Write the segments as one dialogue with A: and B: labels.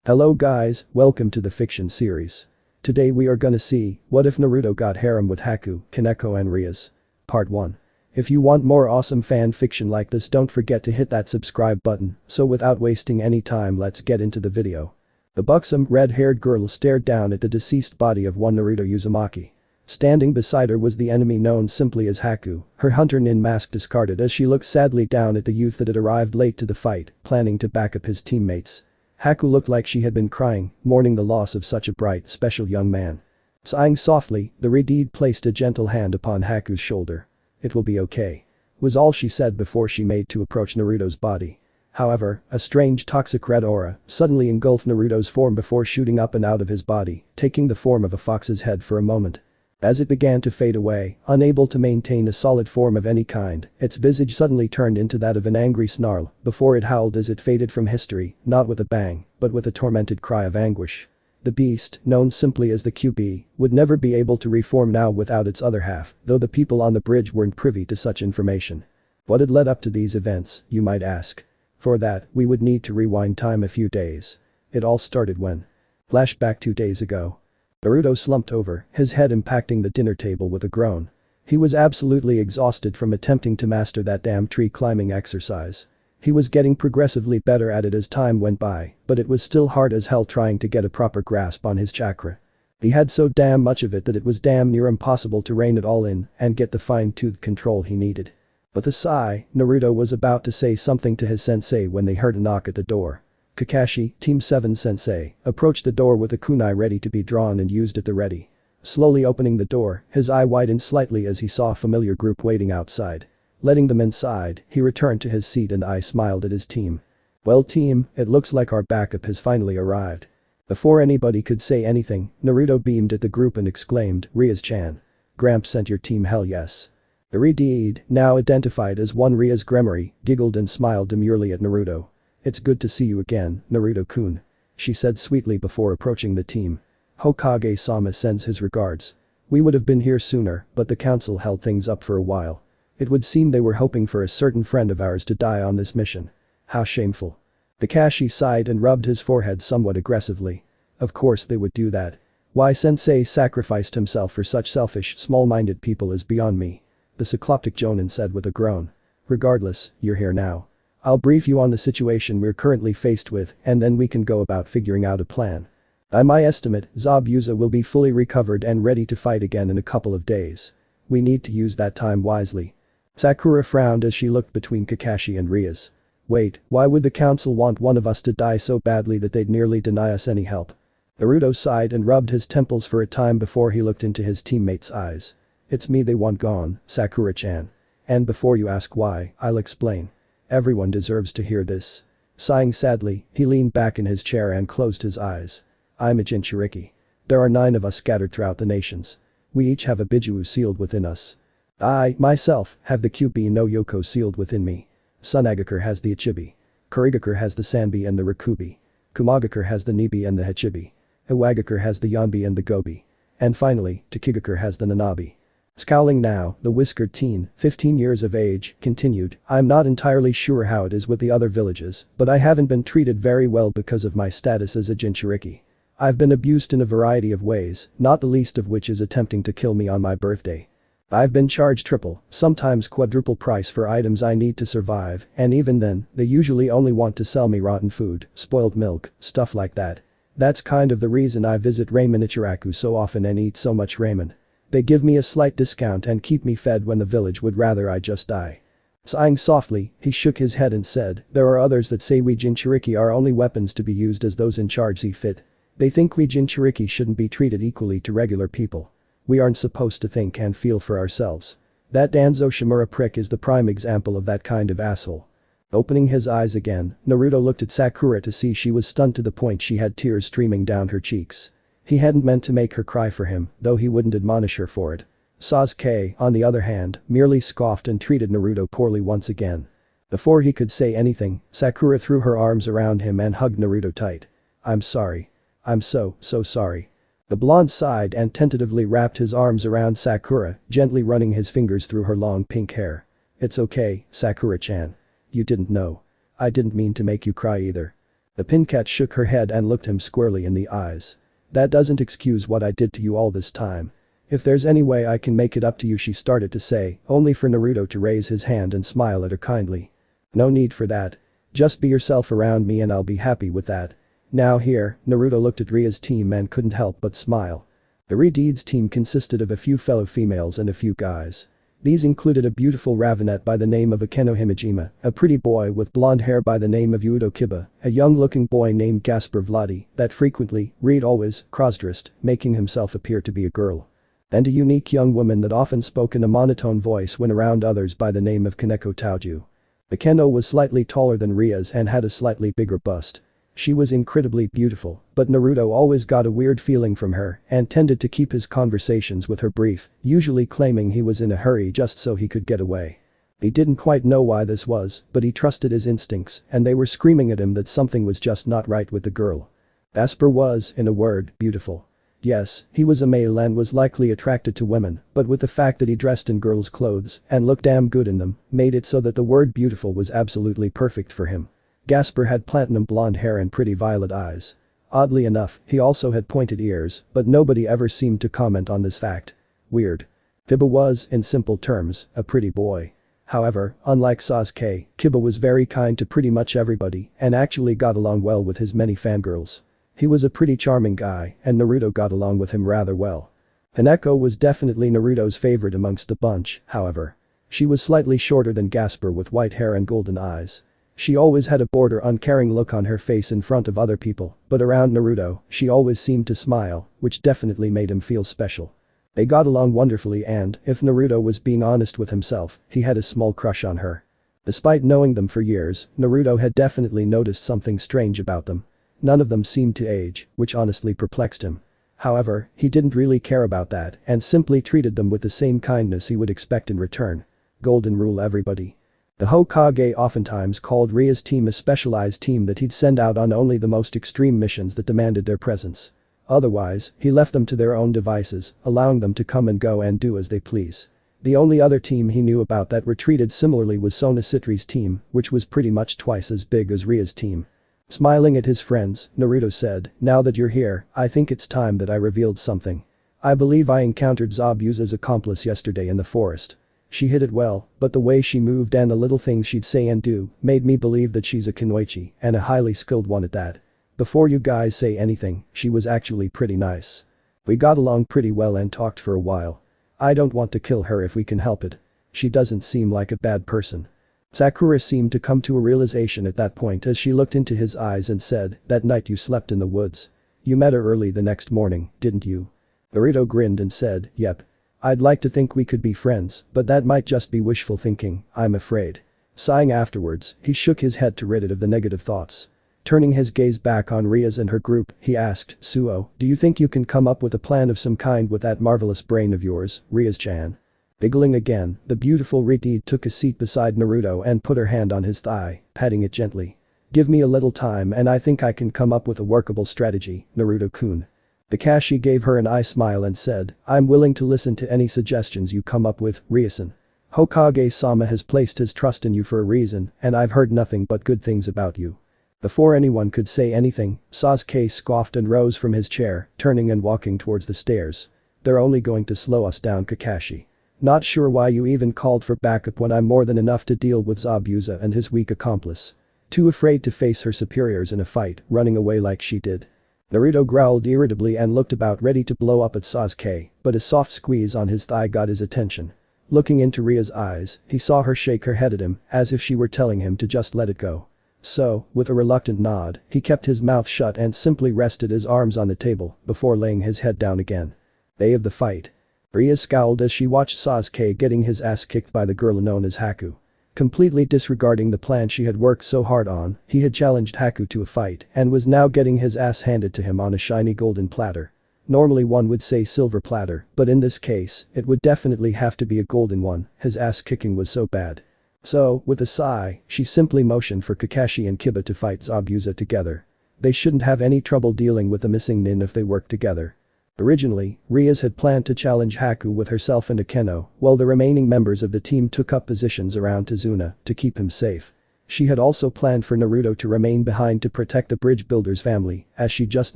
A: Hello guys, welcome to the fiction series. Today we are gonna see, what if Naruto got harem with Haku, Koneko and Rias. Part 1. If you want more awesome fan fiction like this, don't forget to hit that subscribe button, so without wasting any time let's get into the video. The buxom, red-haired girl stared down at the deceased body of one Naruto Uzumaki. Standing beside her was the enemy known simply as Haku, her hunter nin mask discarded as she looked sadly down at the youth that had arrived late to the fight, planning to back up his teammates. Haku looked like she had been crying, mourning the loss of such a bright, special young man. Sighing softly, the Redeed placed a gentle hand upon Haku's shoulder. "It will be okay," was all she said before she made to approach Naruto's body. However, a strange toxic red aura suddenly engulfed Naruto's form before shooting up and out of his body, taking the form of a fox's head for a moment. As it began to fade away, unable to maintain a solid form of any kind, its visage suddenly turned into that of an angry snarl before it howled as it faded from history, not with a bang, but with a tormented cry of anguish. The beast, known simply as the Kyuubi, would never be able to reform now without its other half, though the people on the bridge weren't privy to such information. What had led up to these events, you might ask? For that, we would need to rewind time a few days. It all started when. Flashback 2 days ago. Naruto slumped over, his head impacting the dinner table with a groan. He was absolutely exhausted from attempting to master that damn tree climbing exercise. He was getting progressively better at it as time went by, but it was still hard as hell trying to get a proper grasp on his chakra. He had so damn much of it that it was damn near impossible to rein it all in and get the fine-toothed control he needed. With a sigh, Naruto was about to say something to his sensei when they heard a knock at the door. Kakashi, Team 7 sensei, approached the door with a kunai ready to be drawn and used at the ready. Slowly opening the door, his eye widened slightly as he saw a familiar group waiting outside. Letting them inside, he returned to his seat and smiled at his team. "Well team, it looks like our backup has finally arrived." Before anybody could say anything, Naruto beamed at the group and exclaimed, "Rias-chan. Gramps sent your team, hell yes." The Redeed, now identified as one Rias Gremory, giggled and smiled demurely at Naruto. "It's good to see you again, Naruto-kun," she said sweetly before approaching the team. "Hokage-sama sends his regards. We would have been here sooner, but the council held things up for a while. It would seem they were hoping for a certain friend of ours to die on this mission. How shameful." Kakashi sighed and rubbed his forehead somewhat aggressively. Of course they would do that. Why sensei sacrificed himself for such selfish, small-minded people is beyond me. The Cycloptic Jonin said with a groan. "Regardless, you're here now. I'll brief you on the situation we're currently faced with and then we can go about figuring out a plan. By my estimate, Zabuza will be fully recovered and ready to fight again in a couple of days. We need to use that time wisely." Sakura frowned as she looked between Kakashi and Rias. "Wait, why would the council want one of us to die so badly that they'd nearly deny us any help?" Naruto sighed and rubbed his temples for a time before he looked into his teammate's eyes. "It's me they want gone, Sakura-chan. And before you ask why, I'll explain. Everyone deserves to hear this." Sighing sadly, he leaned back in his chair and closed his eyes. "I'm a Jinchuriki. There are 9 of us scattered throughout the nations. We each have a Bijuu sealed within us. I, myself, have the Kyuubi no Yoko sealed within me. Sunagakure has the Ichibi. Kurigakure has the Sanbi and the Rikubi. Kumagakure has the Nibi and the Hachibi. Iwagakure has the Yanbi and the Gobi. And finally, Takigakure has the Nanabi." Scowling now, the whiskered teen, 15 years of age, continued, "I'm not entirely sure how it is with the other villages, but I haven't been treated very well because of my status as a Jinchuriki. I've been abused in a variety of ways, not the least of which is attempting to kill me on my birthday. I've been charged triple, sometimes quadruple price for items I need to survive, and even then, they usually only want to sell me rotten food, spoiled milk, stuff like that. That's kind of the reason I visit Ramen Ichiraku so often and eat so much ramen. They give me a slight discount and keep me fed when the village would rather I just die." Sighing softly, he shook his head and said, "There are others that say we Jinchuriki are only weapons to be used as those in charge see fit. They think we Jinchuriki shouldn't be treated equally to regular people. We aren't supposed to think and feel for ourselves. That Danzo Shimura prick is the prime example of that kind of asshole." Opening his eyes again, Naruto looked at Sakura to see she was stunned to the point she had tears streaming down her cheeks. He hadn't meant to make her cry for him, though he wouldn't admonish her for it. Sasuke, on the other hand, merely scoffed and treated Naruto poorly once again. Before he could say anything, Sakura threw her arms around him and hugged Naruto tight. "I'm sorry. I'm so sorry." The blonde sighed and tentatively wrapped his arms around Sakura, gently running his fingers through her long pink hair. "It's okay, Sakura-chan. You didn't know. I didn't mean to make you cry either." The Pincat shook her head and looked him squarely in the eyes. That doesn't excuse what I did to you all this time. If there's any way I can make it up to you, she started to say, only for Naruto to raise his hand and smile at her kindly. No need for that. Just be yourself around me and I'll be happy with that. Now here, Naruto looked at Ria's team and couldn't help but smile. The Redeed's team consisted of a few fellow females and a few guys. These included a beautiful ravenette by the name of Akeno Himejima, a pretty boy with blonde hair by the name of Yudo Kiba, a young-looking boy named Gasper Vladi that frequently, Reed always, cross-dressed, making himself appear to be a girl. And a unique young woman that often spoke in a monotone voice when around others by the name of Koneko Taoju. Akeno was slightly taller than Rias and had a slightly bigger bust. She was incredibly beautiful, but Naruto always got a weird feeling from her and tended to keep his conversations with her brief, usually claiming he was in a hurry just so he could get away. He didn't quite know why this was, but he trusted his instincts and they were screaming at him that something was just not right with the girl. Gasper was, in a word, beautiful. Yes, he was a male and was likely attracted to women, but with the fact that he dressed in girls' clothes and looked damn good in them, made it so that the word beautiful was absolutely perfect for him. Gasper had platinum blonde hair and pretty violet eyes. Oddly enough, he also had pointed ears, but nobody ever seemed to comment on this fact. Weird. Kiba was, in simple terms, a pretty boy. However, unlike Sasuke, Kiba was very kind to pretty much everybody and actually got along well with his many fangirls. He was a pretty charming guy and Naruto got along with him rather well. Koneko was definitely Naruto's favorite amongst the bunch, however. She was slightly shorter than Gasper with white hair and golden eyes. She always had a bored or uncaring look on her face in front of other people, but around Naruto, she always seemed to smile, which definitely made him feel special. They got along wonderfully and, if Naruto was being honest with himself, he had a small crush on her. Despite knowing them for years, Naruto had definitely noticed something strange about them. None of them seemed to age, which honestly perplexed him. However, he didn't really care about that and simply treated them with the same kindness he would expect in return. Golden rule everybody. The Hokage oftentimes called Ria's team a specialized team that he'd send out on only the most extreme missions that demanded their presence. Otherwise, he left them to their own devices, allowing them to come and go and do as they please. The only other team he knew about that were treated similarly was Sona Citri's team, which was pretty much twice as big as Ria's team. Smiling at his friends, Naruto said, "Now that you're here, I think it's time that I revealed something. I believe I encountered Zabuza's accomplice yesterday in the forest. She hid it well, but the way she moved and the little things she'd say and do made me believe that she's a kunoichi and a highly skilled one at that. Before you guys say anything, she was actually pretty nice. We got along pretty well and talked for a while. I don't want to kill her if we can help it. She doesn't seem like a bad person." Sakura seemed to come to a realization at that point as she looked into his eyes and said, "That night you slept in the woods. You met her early the next morning, didn't you?" Naruto grinned and said, "Yep. I'd like to think we could be friends, but that might just be wishful thinking, I'm afraid." Sighing afterwards, he shook his head to rid it of the negative thoughts. Turning his gaze back on Rias and her group, he asked, "Suo, do you think you can come up with a plan of some kind with that marvelous brain of yours, Rias-chan?" Giggling again, the beautiful Redeed took a seat beside Naruto and put her hand on his thigh, patting it gently. "Give me a little time and I think I can come up with a workable strategy, Naruto-kun." Kakashi gave her an eye smile and said, "I'm willing to listen to any suggestions you come up with, Riasan. Hokage-sama has placed his trust in you for a reason and I've heard nothing but good things about you." Before anyone could say anything, Sasuke scoffed and rose from his chair, turning and walking towards the stairs. "They're only going to slow us down, Kakashi. Not sure why you even called for backup when I'm more than enough to deal with Zabuza and his weak accomplice. Too afraid to face her superiors in a fight, running away like she did." Naruto growled irritably and looked about ready to blow up at Sasuke, but a soft squeeze on his thigh got his attention. Looking into Ria's eyes, he saw her shake her head at him as if she were telling him to just let it go. So, with a reluctant nod, he kept his mouth shut and simply rested his arms on the table before laying his head down again. Day of the fight. Ria scowled as she watched Sasuke getting his ass kicked by the girl known as Haku. Completely disregarding the plan she had worked so hard on, he had challenged Haku to a fight and was now getting his ass handed to him on a shiny golden platter. Normally one would say silver platter, but in this case, it would definitely have to be a golden one, his ass kicking was so bad. So, with a sigh, she simply motioned for Kakashi and Kiba to fight Zabuza together. They shouldn't have any trouble dealing with the missing nin if they work together. Originally, Rias had planned to challenge Haku with herself and Akeno, while the remaining members of the team took up positions around Tazuna to keep him safe. She had also planned for Naruto to remain behind to protect the bridge builder's family, as she just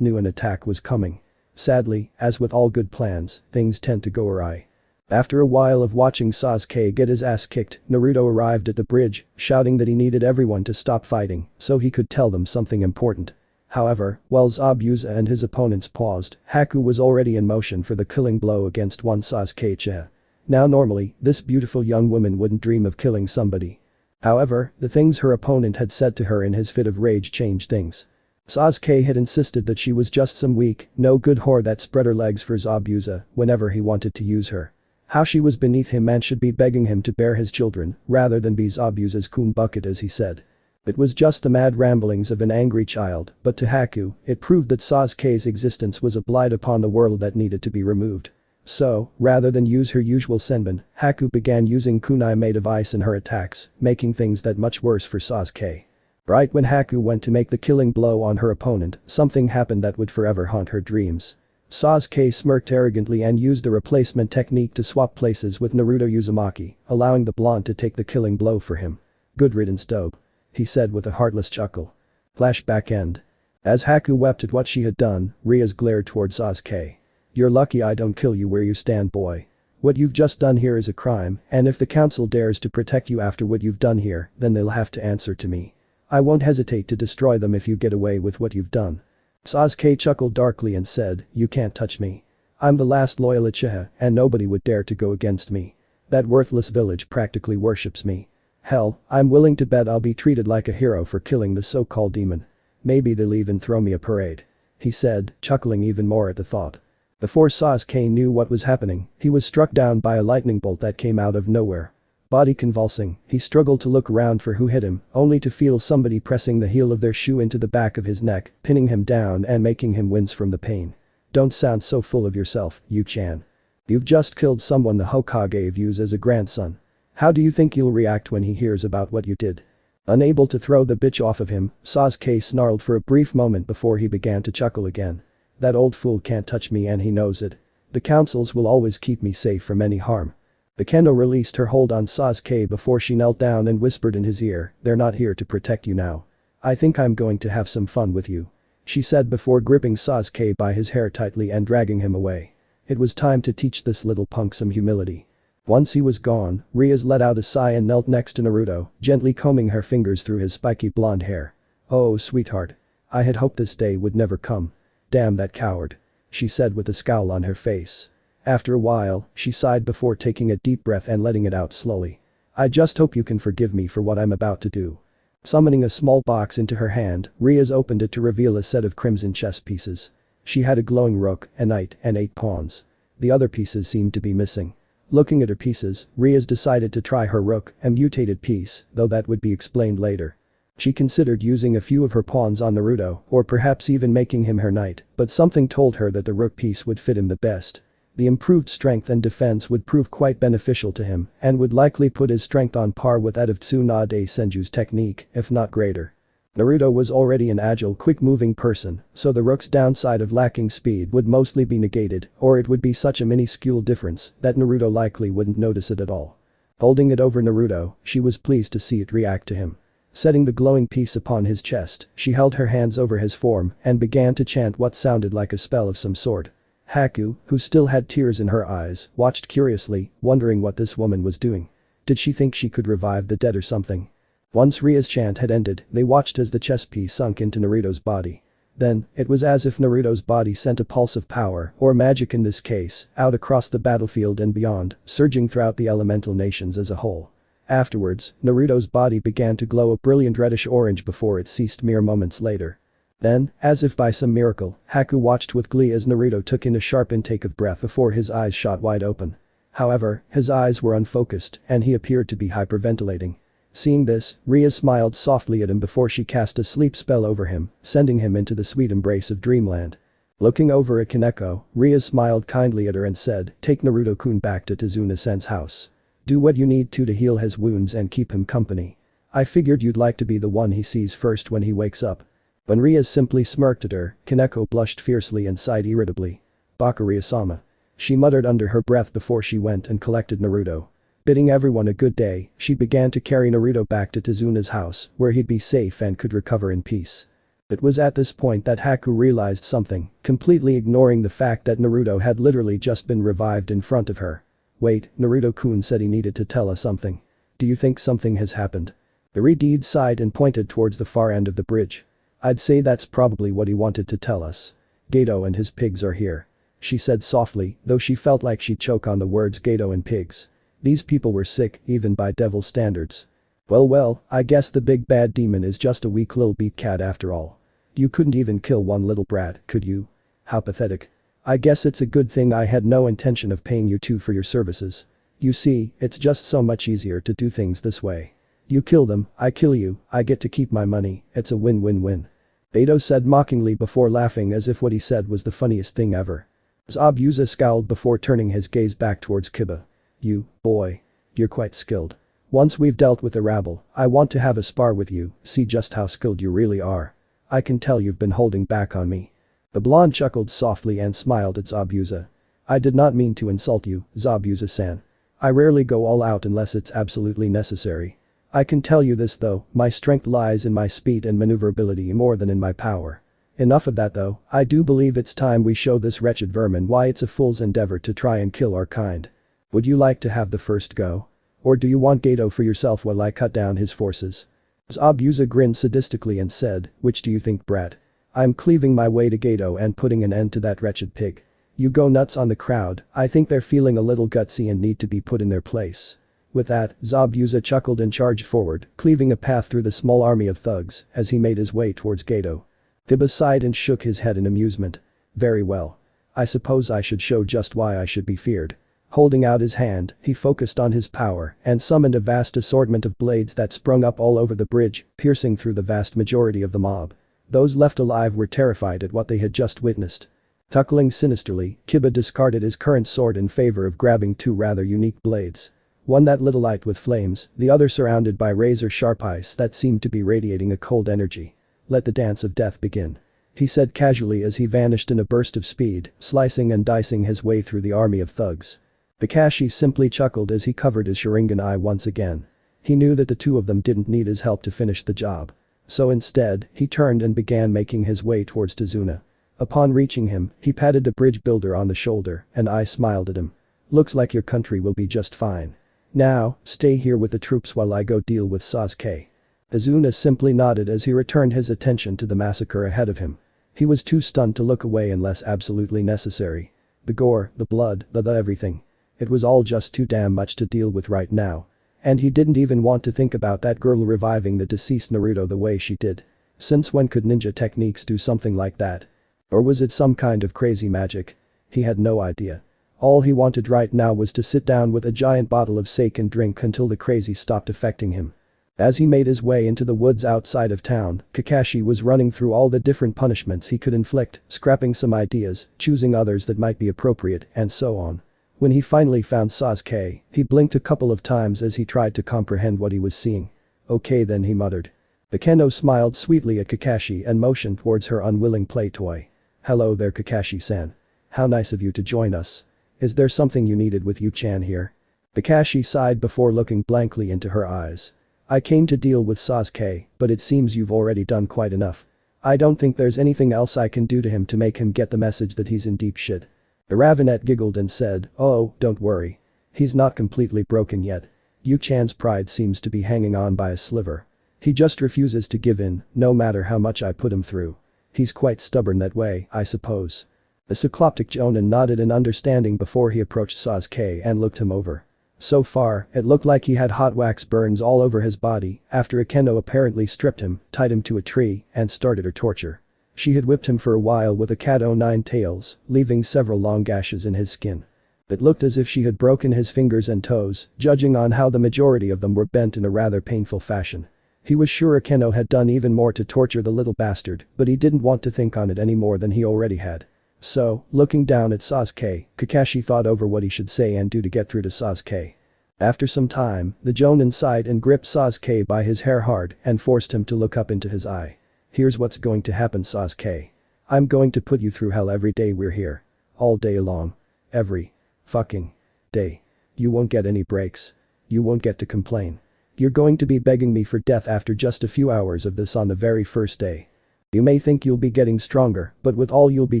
A: knew an attack was coming. Sadly, as with all good plans, things tend to go awry. After a while of watching Sasuke get his ass kicked, Naruto arrived at the bridge, shouting that he needed everyone to stop fighting so he could tell them something important. However, while Zabuza and his opponents paused, Haku was already in motion for the killing blow against one Sasuke Uchiha. Now normally, this beautiful young woman wouldn't dream of killing somebody. However, the things her opponent had said to her in his fit of rage changed things. Sasuke had insisted that she was just some weak, no good whore that spread her legs for Zabuza whenever he wanted to use her. How she was beneath him and should be begging him to bear his children, rather than be Zabuza's coon bucket as he said. It was just the mad ramblings of an angry child, but to Haku, it proved that Sasuke's existence was a blight upon the world that needed to be removed. So, rather than use her usual senbon, Haku began using kunai made of ice in her attacks, making things that much worse for Sasuke. Right when Haku went to make the killing blow on her opponent, something happened that would forever haunt her dreams. Sasuke smirked arrogantly and used the replacement technique to swap places with Naruto Uzumaki, allowing the blonde to take the killing blow for him. "Good riddance, dope," he said with a heartless chuckle. Flashback end. As Haku wept at what she had done, Rias glared toward Sasuke. "You're lucky I don't kill you where you stand, boy. What you've just done here is a crime, and if the council dares to protect you after what you've done here, then they'll have to answer to me. I won't hesitate to destroy them if you get away with what you've done." Sasuke chuckled darkly and said, "You can't touch me. I'm the last loyal Uchiha and nobody would dare to go against me. That worthless village practically worships me. Hell, I'm willing to bet I'll be treated like a hero for killing the so-called demon. Maybe they'll even throw me a parade," he said, chuckling even more at the thought. Before Sasuke knew what was happening, he was struck down by a lightning bolt that came out of nowhere. Body convulsing, he struggled to look around for who hit him, only to feel somebody pressing the heel of their shoe into the back of his neck, pinning him down and making him wince from the pain. "Don't sound so full of yourself, Yu-chan. You've just killed someone the Hokage views as a grandson. How do you think he'll react when he hears about what you did?" Unable to throw the bitch off of him, Sasuke snarled for a brief moment before he began to chuckle again. "That old fool can't touch me and he knows it. The councils will always keep me safe from any harm." The Kendo released her hold on Sasuke before she knelt down and whispered in his ear, "They're not here to protect you now. I think I'm going to have some fun with you," she said before gripping Sasuke by his hair tightly and dragging him away. It was time to teach this little punk some humility. Once he was gone, Rias let out a sigh and knelt next to Naruto, gently combing her fingers through his spiky blonde hair. "Oh, sweetheart. I had hoped this day would never come. Damn that coward," she said with a scowl on her face. After a while, she sighed before taking a deep breath and letting it out slowly. "I just hope you can forgive me for what I'm about to do." Summoning a small box into her hand, Rias opened it to reveal a set of crimson chess pieces. She had a glowing rook, a knight, and 8 pawns. The other pieces seemed to be missing. Looking at her pieces, Rias decided to try her rook, a mutated piece, though that would be explained later. She considered using a few of her pawns on Naruto, or perhaps even making him her knight, but something told her that the rook piece would fit him the best. The improved strength and defense would prove quite beneficial to him and would likely put his strength on par with that of Tsunade Senju's technique, if not greater. Naruto was already an agile, quick-moving person, so the rook's downside of lacking speed would mostly be negated, or it would be such a minuscule difference that Naruto likely wouldn't notice it at all. Holding it over Naruto, she was pleased to see it react to him. Setting the glowing piece upon his chest, she held her hands over his form and began to chant what sounded like a spell of some sort. Haku, who still had tears in her eyes, watched curiously, wondering what this woman was doing. Did she think she could revive the dead or something? Once Ria's chant had ended, they watched as the chess piece sunk into Naruto's body. Then, it was as if Naruto's body sent a pulse of power, or magic in this case, out across the battlefield and beyond, surging throughout the elemental nations as a whole. Afterwards, Naruto's body began to glow a brilliant reddish orange before it ceased mere moments later. Then, as if by some miracle, Haku watched with glee as Naruto took in a sharp intake of breath before his eyes shot wide open. However, his eyes were unfocused and he appeared to be hyperventilating. Seeing this, Rias smiled softly at him before she cast a sleep spell over him, sending him into the sweet embrace of dreamland. Looking over at Koneko, Rias smiled kindly at her and said, "Take Naruto-kun back to Tazuna-sen's house. Do what you need to heal his wounds and keep him company. I figured you'd like to be the one he sees first when he wakes up." When Rias simply smirked at her, Koneko blushed fiercely and sighed irritably. "Baka Rias-sama," she muttered under her breath before she went and collected Naruto. Bidding everyone a good day, she began to carry Naruto back to Tizuna's house, where he'd be safe and could recover in peace. It was at this point that Haku realized something, completely ignoring the fact that Naruto had literally just been revived in front of her. Wait, Naruto-kun said he needed to tell us something. Do you think something has happened? Irideed sighed and pointed towards the far end of the bridge. I'd say that's probably what he wanted to tell us. Gato and his pigs are here. She said softly, though she felt like she'd choke on the words Gato and pigs. These people were sick, even by devil's standards. Well, I guess the big bad demon is just a weak little beat cat after all. You couldn't even kill one little brat, could you? How pathetic. I guess it's a good thing I had no intention of paying you two for your services. You see, it's just so much easier to do things this way. You kill them, I kill you, I get to keep my money, it's a win-win-win. Beto said mockingly before laughing as if what he said was the funniest thing ever. Zabuza scowled before turning his gaze back towards Kiba. You, boy. You're quite skilled. Once we've dealt with the rabble, I want to have a spar with you, see just how skilled you really are. I can tell you've been holding back on me. The blonde chuckled softly and smiled at Zabuza. I did not mean to insult you, Zabuza-san. I rarely go all out unless it's absolutely necessary. I can tell you this though, my strength lies in my speed and maneuverability more than in my power. Enough of that though, I do believe it's time we show this wretched vermin why it's a fool's endeavor to try and kill our kind. Would you like to have the first go? Or do you want Gato for yourself while I cut down his forces? Zabuza grinned sadistically and said, which do you think, brat? I'm cleaving my way to Gato and putting an end to that wretched pig. You go nuts on the crowd, I think they're feeling a little gutsy and need to be put in their place. With that, Zabuza chuckled and charged forward, cleaving a path through the small army of thugs as he made his way towards Gato. Kiba sighed and shook his head in amusement. Very well. I suppose I should show just why I should be feared. Holding out his hand, he focused on his power and summoned a vast assortment of blades that sprung up all over the bridge, piercing through the vast majority of the mob. Those left alive were terrified at what they had just witnessed. Chuckling sinisterly, Kiba discarded his current sword in favor of grabbing two rather unique blades. One that lit alight with flames, the other surrounded by razor-sharp ice that seemed to be radiating a cold energy. Let the dance of death begin. He said casually as he vanished in a burst of speed, slicing and dicing his way through the army of thugs. Kakashi simply chuckled as he covered his Sharingan eye once again. He knew that the two of them didn't need his help to finish the job. So instead, he turned and began making his way towards Tizuna. Upon reaching him, he patted the bridge builder on the shoulder, and I smiled at him. Looks like your country will be just fine. Now, stay here with the troops while I go deal with Sasuke. Tizuna simply nodded as he returned his attention to the massacre ahead of him. He was too stunned to look away unless absolutely necessary. The gore, the blood, the everything. It was all just too damn much to deal with right now. And he didn't even want to think about that girl reviving the deceased Naruto the way she did. Since when could ninja techniques do something like that? Or was it some kind of crazy magic? He had no idea. All he wanted right now was to sit down with a giant bottle of sake and drink until the crazy stopped affecting him. As he made his way into the woods outside of town, Kakashi was running through all the different punishments he could inflict, scrapping some ideas, choosing others that might be appropriate, and so on. When he finally found Sasuke, he blinked a couple of times as he tried to comprehend what he was seeing. Okay then, he muttered. Bakeno smiled sweetly at Kakashi and motioned towards her unwilling play toy. Hello there, Kakashi-san. How nice of you to join us. Is there something you needed with Yu-chan here? Kakashi sighed before looking blankly into her eyes. I came to deal with Sasuke, but it seems you've already done quite enough. I don't think there's anything else I can do to him to make him get the message that he's in deep shit. The Ravenet giggled and said, oh, don't worry. He's not completely broken yet. Yu-chan's pride seems to be hanging on by a sliver. He just refuses to give in, no matter how much I put him through. He's quite stubborn that way, I suppose. The Cycloptic Jonin nodded in understanding before he approached Sasuke and looked him over. So far, it looked like he had hot wax burns all over his body after Akeno apparently stripped him, tied him to a tree, and started her torture. She had whipped him for a while with a cat o' nine tails, leaving several long gashes in his skin. It looked as if she had broken his fingers and toes, judging on how the majority of them were bent in a rather painful fashion. He was sure Akeno had done even more to torture the little bastard, but he didn't want to think on it any more than he already had. So, looking down at Sasuke, Kakashi thought over what he should say and do to get through to Sasuke. After some time, the Jonin sighed and gripped Sasuke by his hair hard and forced him to look up into his eye. Here's what's going to happen, Sasuke. I'm going to put you through hell every day we're here. All day long. Every fucking day. You won't get any breaks. you won't get to complain. You're going to be begging me for death after just a few hours of this on the very first day. You may think you'll be getting stronger, but with all you'll be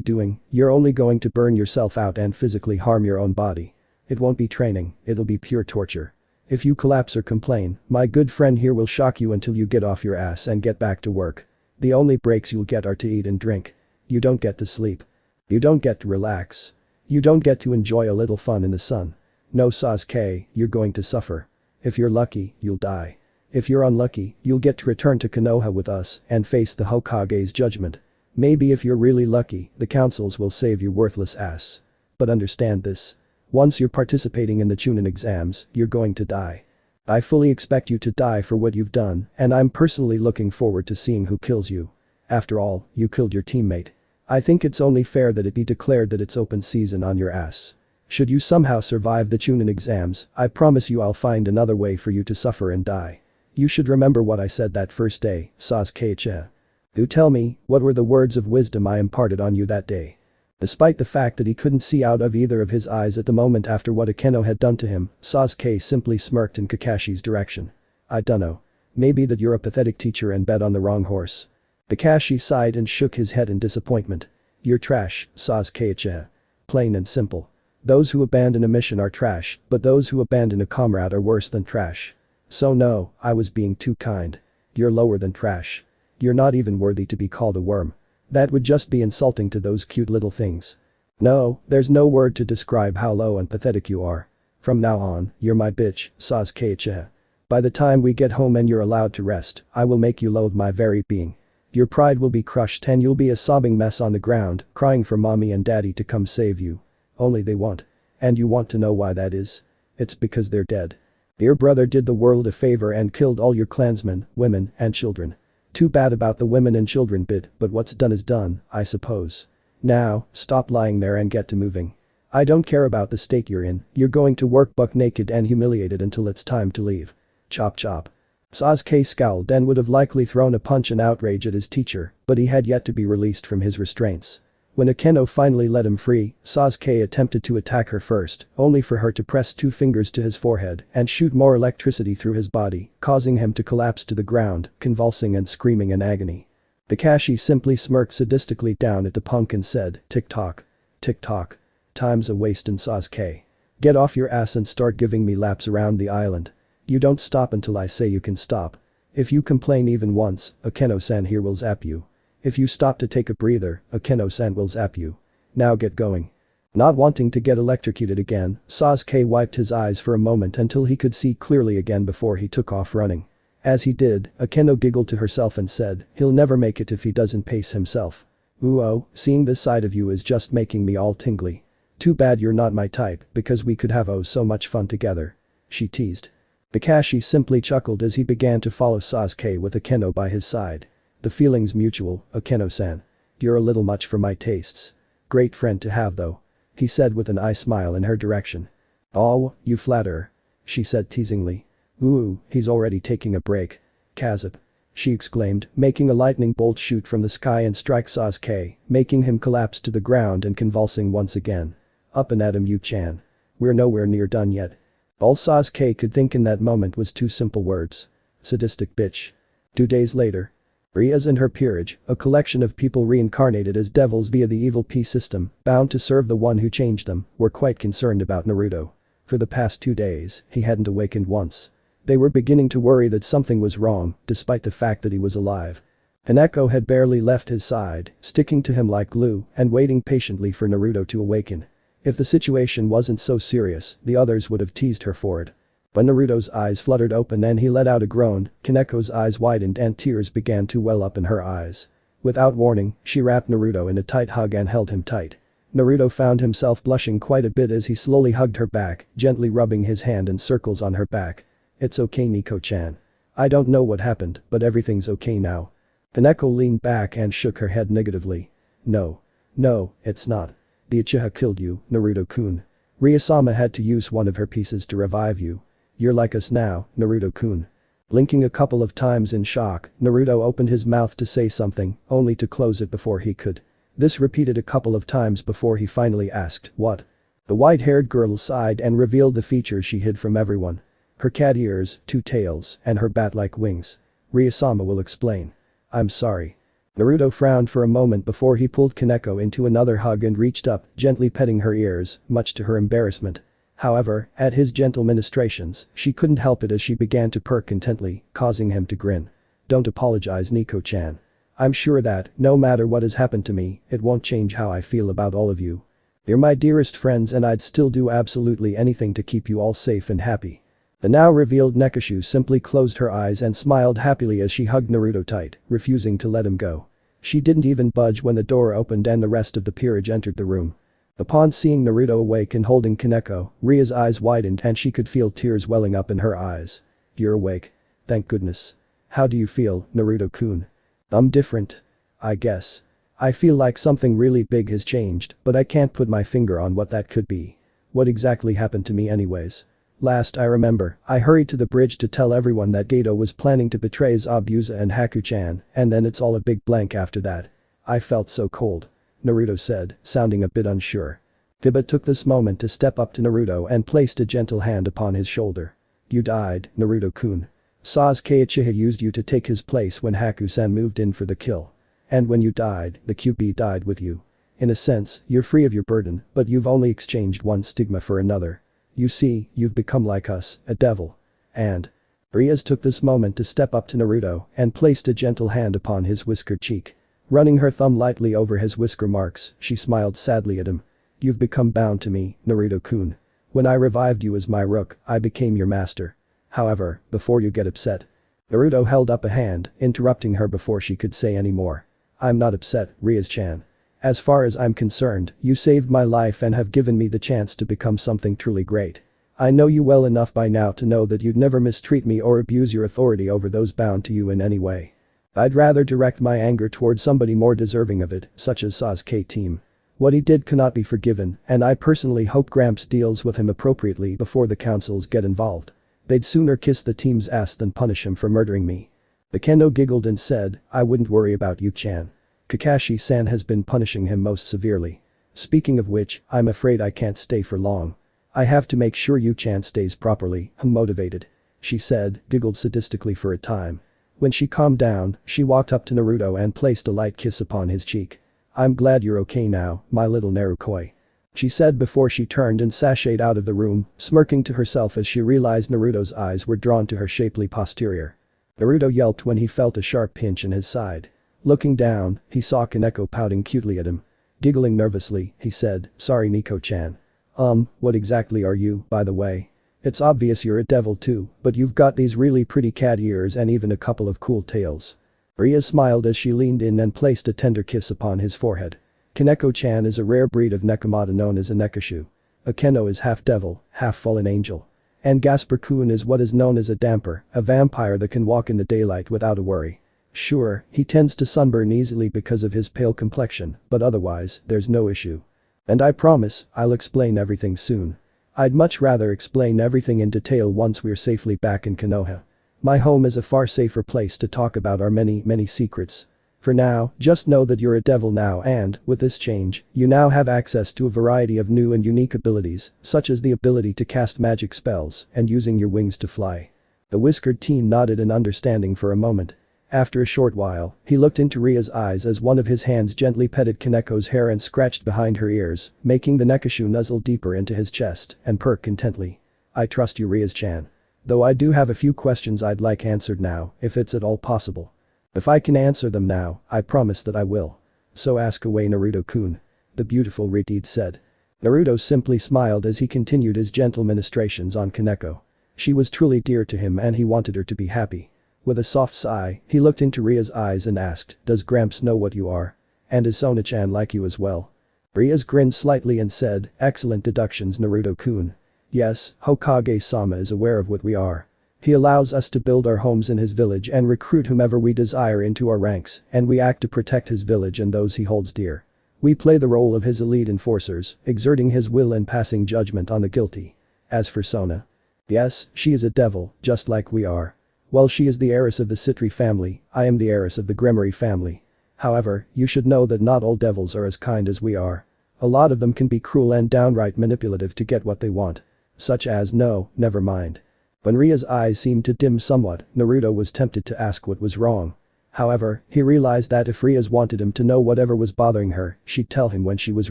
A: doing, you're only going to burn yourself out and physically harm your own body. It won't be training, it'll be pure torture. If you collapse or complain, my good friend here will shock you until you get off your ass and get back to work. The only breaks you'll get are to eat and drink. You don't get to sleep. You don't get to relax. You don't get to enjoy a little fun in the sun. No Sasuke, you're going to suffer. If you're lucky, you'll die. If you're unlucky, you'll get to return to Konoha with us and face the Hokage's judgment. Maybe if you're really lucky, the councils will save your worthless ass. But understand this. Once you're participating in the Chunin exams, you're going to die. I fully expect you to die for what you've done, and I'm personally looking forward to seeing who kills you. After all, you killed your teammate. I think it's only fair that it be declared that it's open season on your ass. Should you somehow survive the Chunin exams, I promise you I'll find another way for you to suffer and die. You should remember what I said that first day, Sasuke-cha. Do tell me, what were the words of wisdom I imparted on you that day? Despite the fact that he couldn't see out of either of his eyes at the moment after what Akeno had done to him, Sasuke simply smirked in Kakashi's direction. I dunno. Maybe that you're a pathetic teacher and bet on the wrong horse. Kakashi sighed and shook his head in disappointment. You're trash, Sasuke-cha. Plain and simple. Those who abandon a mission are trash, but those who abandon a comrade are worse than trash. So no, I was being too kind. You're lower than trash. You're not even worthy to be called a worm. That would just be insulting to those cute little things. No, there's no word to describe how low and pathetic you are. From now on, you're my bitch, Sasuke-cha. By the time we get home and you're allowed to rest, I will make you loathe my very being. Your pride will be crushed and you'll be a sobbing mess on the ground, crying for mommy and daddy to come save you. Only they won't. And you want to know why that is? It's because they're dead. Your brother did the world a favor and killed all your clansmen, women, and children. Too bad about the women and children bit, but what's done is done, I suppose. Now, stop lying there and get to moving. I don't care about the state you're in, you're going to work buck naked and humiliated until it's time to leave. Chop chop. Sasuke scowled and would have likely thrown a punch in outrage at his teacher, but he had yet to be released from his restraints. When Akeno finally let him free, Sasuke attempted to attack her first, only for her to press 2 fingers to his forehead and shoot more electricity through his body, causing him to collapse to the ground, convulsing and screaming in agony. Kakashi simply smirked sadistically down at the punk and said, tick-tock. Tick-tock. Time's a wastin' Sasuke. Get off your ass and start giving me laps around the island. You don't stop until I say you can stop. If you complain even once, Akeno-san here will zap you. If you stop to take a breather, Akeno-san will zap you. Now get going. Not wanting to get electrocuted again, Sasuke wiped his eyes for a moment until he could see clearly again before he took off running. As he did, Akeno giggled to herself and said, he'll never make it if he doesn't pace himself. Ooh-oh, seeing this side of you is just making me all tingly. Too bad you're not my type, because we could have oh so much fun together. She teased. Kakashi simply chuckled as he began to follow Sasuke with Akeno by his side. The feeling's mutual, Akeno-san. You're a little much for my tastes. Great friend to have though. He said with an eye smile in her direction. Oh, you flatter. She said teasingly. Ooh, he's already taking a break. Kazip. She exclaimed, making a lightning bolt shoot from the sky and strike Sasuke, making him collapse to the ground and convulsing once again. Up and at him, you-chan. We're nowhere near done yet. All Sasuke could think in that moment was 2 simple words. Sadistic bitch. 2 days later. Rias and her peerage, a collection of people reincarnated as devils via the evil P system, bound to serve the one who changed them, were quite concerned about Naruto. For the past 2 days, he hadn't awakened once. They were beginning to worry that something was wrong, despite the fact that he was alive. Koneko had barely left his side, sticking to him like glue and waiting patiently for Naruto to awaken. If the situation wasn't so serious, the others would have teased her for it. When Naruto's eyes fluttered open and he let out a groan, Koneko's eyes widened and tears began to well up in her eyes. Without warning, she wrapped Naruto in a tight hug and held him tight. Naruto found himself blushing quite a bit as he slowly hugged her back, gently rubbing his hand in circles on her back. It's okay, Nico-chan. I don't know what happened, but everything's okay now. Koneko leaned back and shook her head negatively. No. No, it's not. The Uchiha killed you, Naruto-kun. Riasama had to use one of her pieces to revive you. You're like us now, Naruto-kun. Blinking a couple of times in shock, Naruto opened his mouth to say something, only to close it before he could. This repeated a couple of times before he finally asked, what? The white-haired girl sighed and revealed the features she hid from everyone. Her cat ears, 2 tails, and her bat-like wings. Rias-sama will explain. I'm sorry. Naruto frowned for a moment before he pulled Koneko into another hug and reached up, gently petting her ears, much to her embarrassment. However, at his gentle ministrations, she couldn't help it as she began to purr contently, causing him to grin. Don't apologize, Nico-chan. I'm sure that, no matter what has happened to me, it won't change how I feel about all of you. You're my dearest friends and I'd still do absolutely anything to keep you all safe and happy. The now revealed Nekashu simply closed her eyes and smiled happily as she hugged Naruto tight, refusing to let him go. She didn't even budge when the door opened and the rest of the peerage entered the room. Upon seeing Naruto awake and holding Koneko, Ria's eyes widened and she could feel tears welling up in her eyes. You're awake. Thank goodness. How do you feel, Naruto-kun? I'm different. I guess. I feel like something really big has changed, but I can't put my finger on what that could be. What exactly happened to me anyways? Last I remember, I hurried to the bridge to tell everyone that Gato was planning to betray Zabuza and Haku-chan, and then it's all a big blank after that. I felt so cold. Naruto said, sounding a bit unsure. Hiba took this moment to step up to Naruto and placed a gentle hand upon his shoulder. You died, Naruto-kun. Sasuke Uchiha used you to take his place when Haku-san moved in for the kill. And when you died, the Kyuubi died with you. In a sense, you're free of your burden, but you've only exchanged one stigma for another. You see, you've become like us, a devil. And Rias took this moment to step up to Naruto and placed a gentle hand upon his whiskered cheek. Running her thumb lightly over his whisker marks, she smiled sadly at him. You've become bound to me, Naruto-kun. When I revived you as my rook, I became your master. However, before you get upset. Naruto held up a hand, interrupting her before she could say any more. I'm not upset, Rias-chan. As far as I'm concerned, you saved my life and have given me the chance to become something truly great. I know you well enough by now to know that you'd never mistreat me or abuse your authority over those bound to you in any way. I'd rather direct my anger towards somebody more deserving of it, such as Sasuke team. What he did cannot be forgiven, and I personally hope Gramps deals with him appropriately before the councils get involved. They'd sooner kiss the team's ass than punish him for murdering me. The Kendo giggled and said, I wouldn't worry about you, Chan. Kakashi-san has been punishing him most severely. Speaking of which, I'm afraid I can't stay for long. I have to make sure Yu-chan stays properly motivated. She said, giggled sadistically for a time. When she calmed down, she walked up to Naruto and placed a light kiss upon his cheek. I'm glad you're okay now, my little Narukoi. She said before she turned and sashayed out of the room, smirking to herself as she realized Naruto's eyes were drawn to her shapely posterior. Naruto yelped when he felt a sharp pinch in his side. Looking down, he saw Koneko pouting cutely at him. Giggling nervously, he said, sorry Nico-chan. What exactly are you, by the way? It's obvious you're a devil too, but you've got these really pretty cat ears and even a couple of cool tails. Rias smiled as she leaned in and placed a tender kiss upon his forehead. Koneko-chan is a rare breed of Nekomata known as a Nekashu. A Keno is half devil, half fallen angel. And Gasper-kun is what is known as a damper, a vampire that can walk in the daylight without a worry. Sure, he tends to sunburn easily because of his pale complexion, but otherwise, there's no issue. And I promise, I'll explain everything soon. I'd much rather explain everything in detail once we're safely back in Konoha. My home is a far safer place to talk about our many secrets. For now, just know that you're a devil now and, with this change, you now have access to a variety of new and unique abilities, such as the ability to cast magic spells and using your wings to fly. The whiskered teen nodded in understanding for a moment. After a short while, he looked into Ria's eyes as one of his hands gently petted Koneko's hair and scratched behind her ears, making the Nekashu nuzzle deeper into his chest and purr contently. I trust you, Rias-chan. Though I do have a few questions I'd like answered now, if it's at all possible. If I can answer them now, I promise that I will. So ask away, Naruto-kun. The beautiful Riteed said. Naruto simply smiled as he continued his gentle ministrations on Koneko. She was truly dear to him and he wanted her to be happy. With a soft sigh, he looked into Ria's eyes and asked, does Gramps know what you are? And is Sona-chan like you as well? Rias grinned slightly and said, excellent deductions, Naruto-kun. Yes, Hokage-sama is aware of what we are. He allows us to build our homes in his village and recruit whomever we desire into our ranks, and we act to protect his village and those he holds dear. We play the role of his elite enforcers, exerting his will and passing judgment on the guilty. As for Sona. Yes, she is a devil, just like we are. While she is the heiress of the Citri family, I am the heiress of the Gremory family. However, you should know that not all devils are as kind as we are. A lot of them can be cruel and downright manipulative to get what they want. Such as no, never mind. When Ria's eyes seemed to dim somewhat, Naruto was tempted to ask what was wrong. However, he realized that if Rias wanted him to know whatever was bothering her, she'd tell him when she was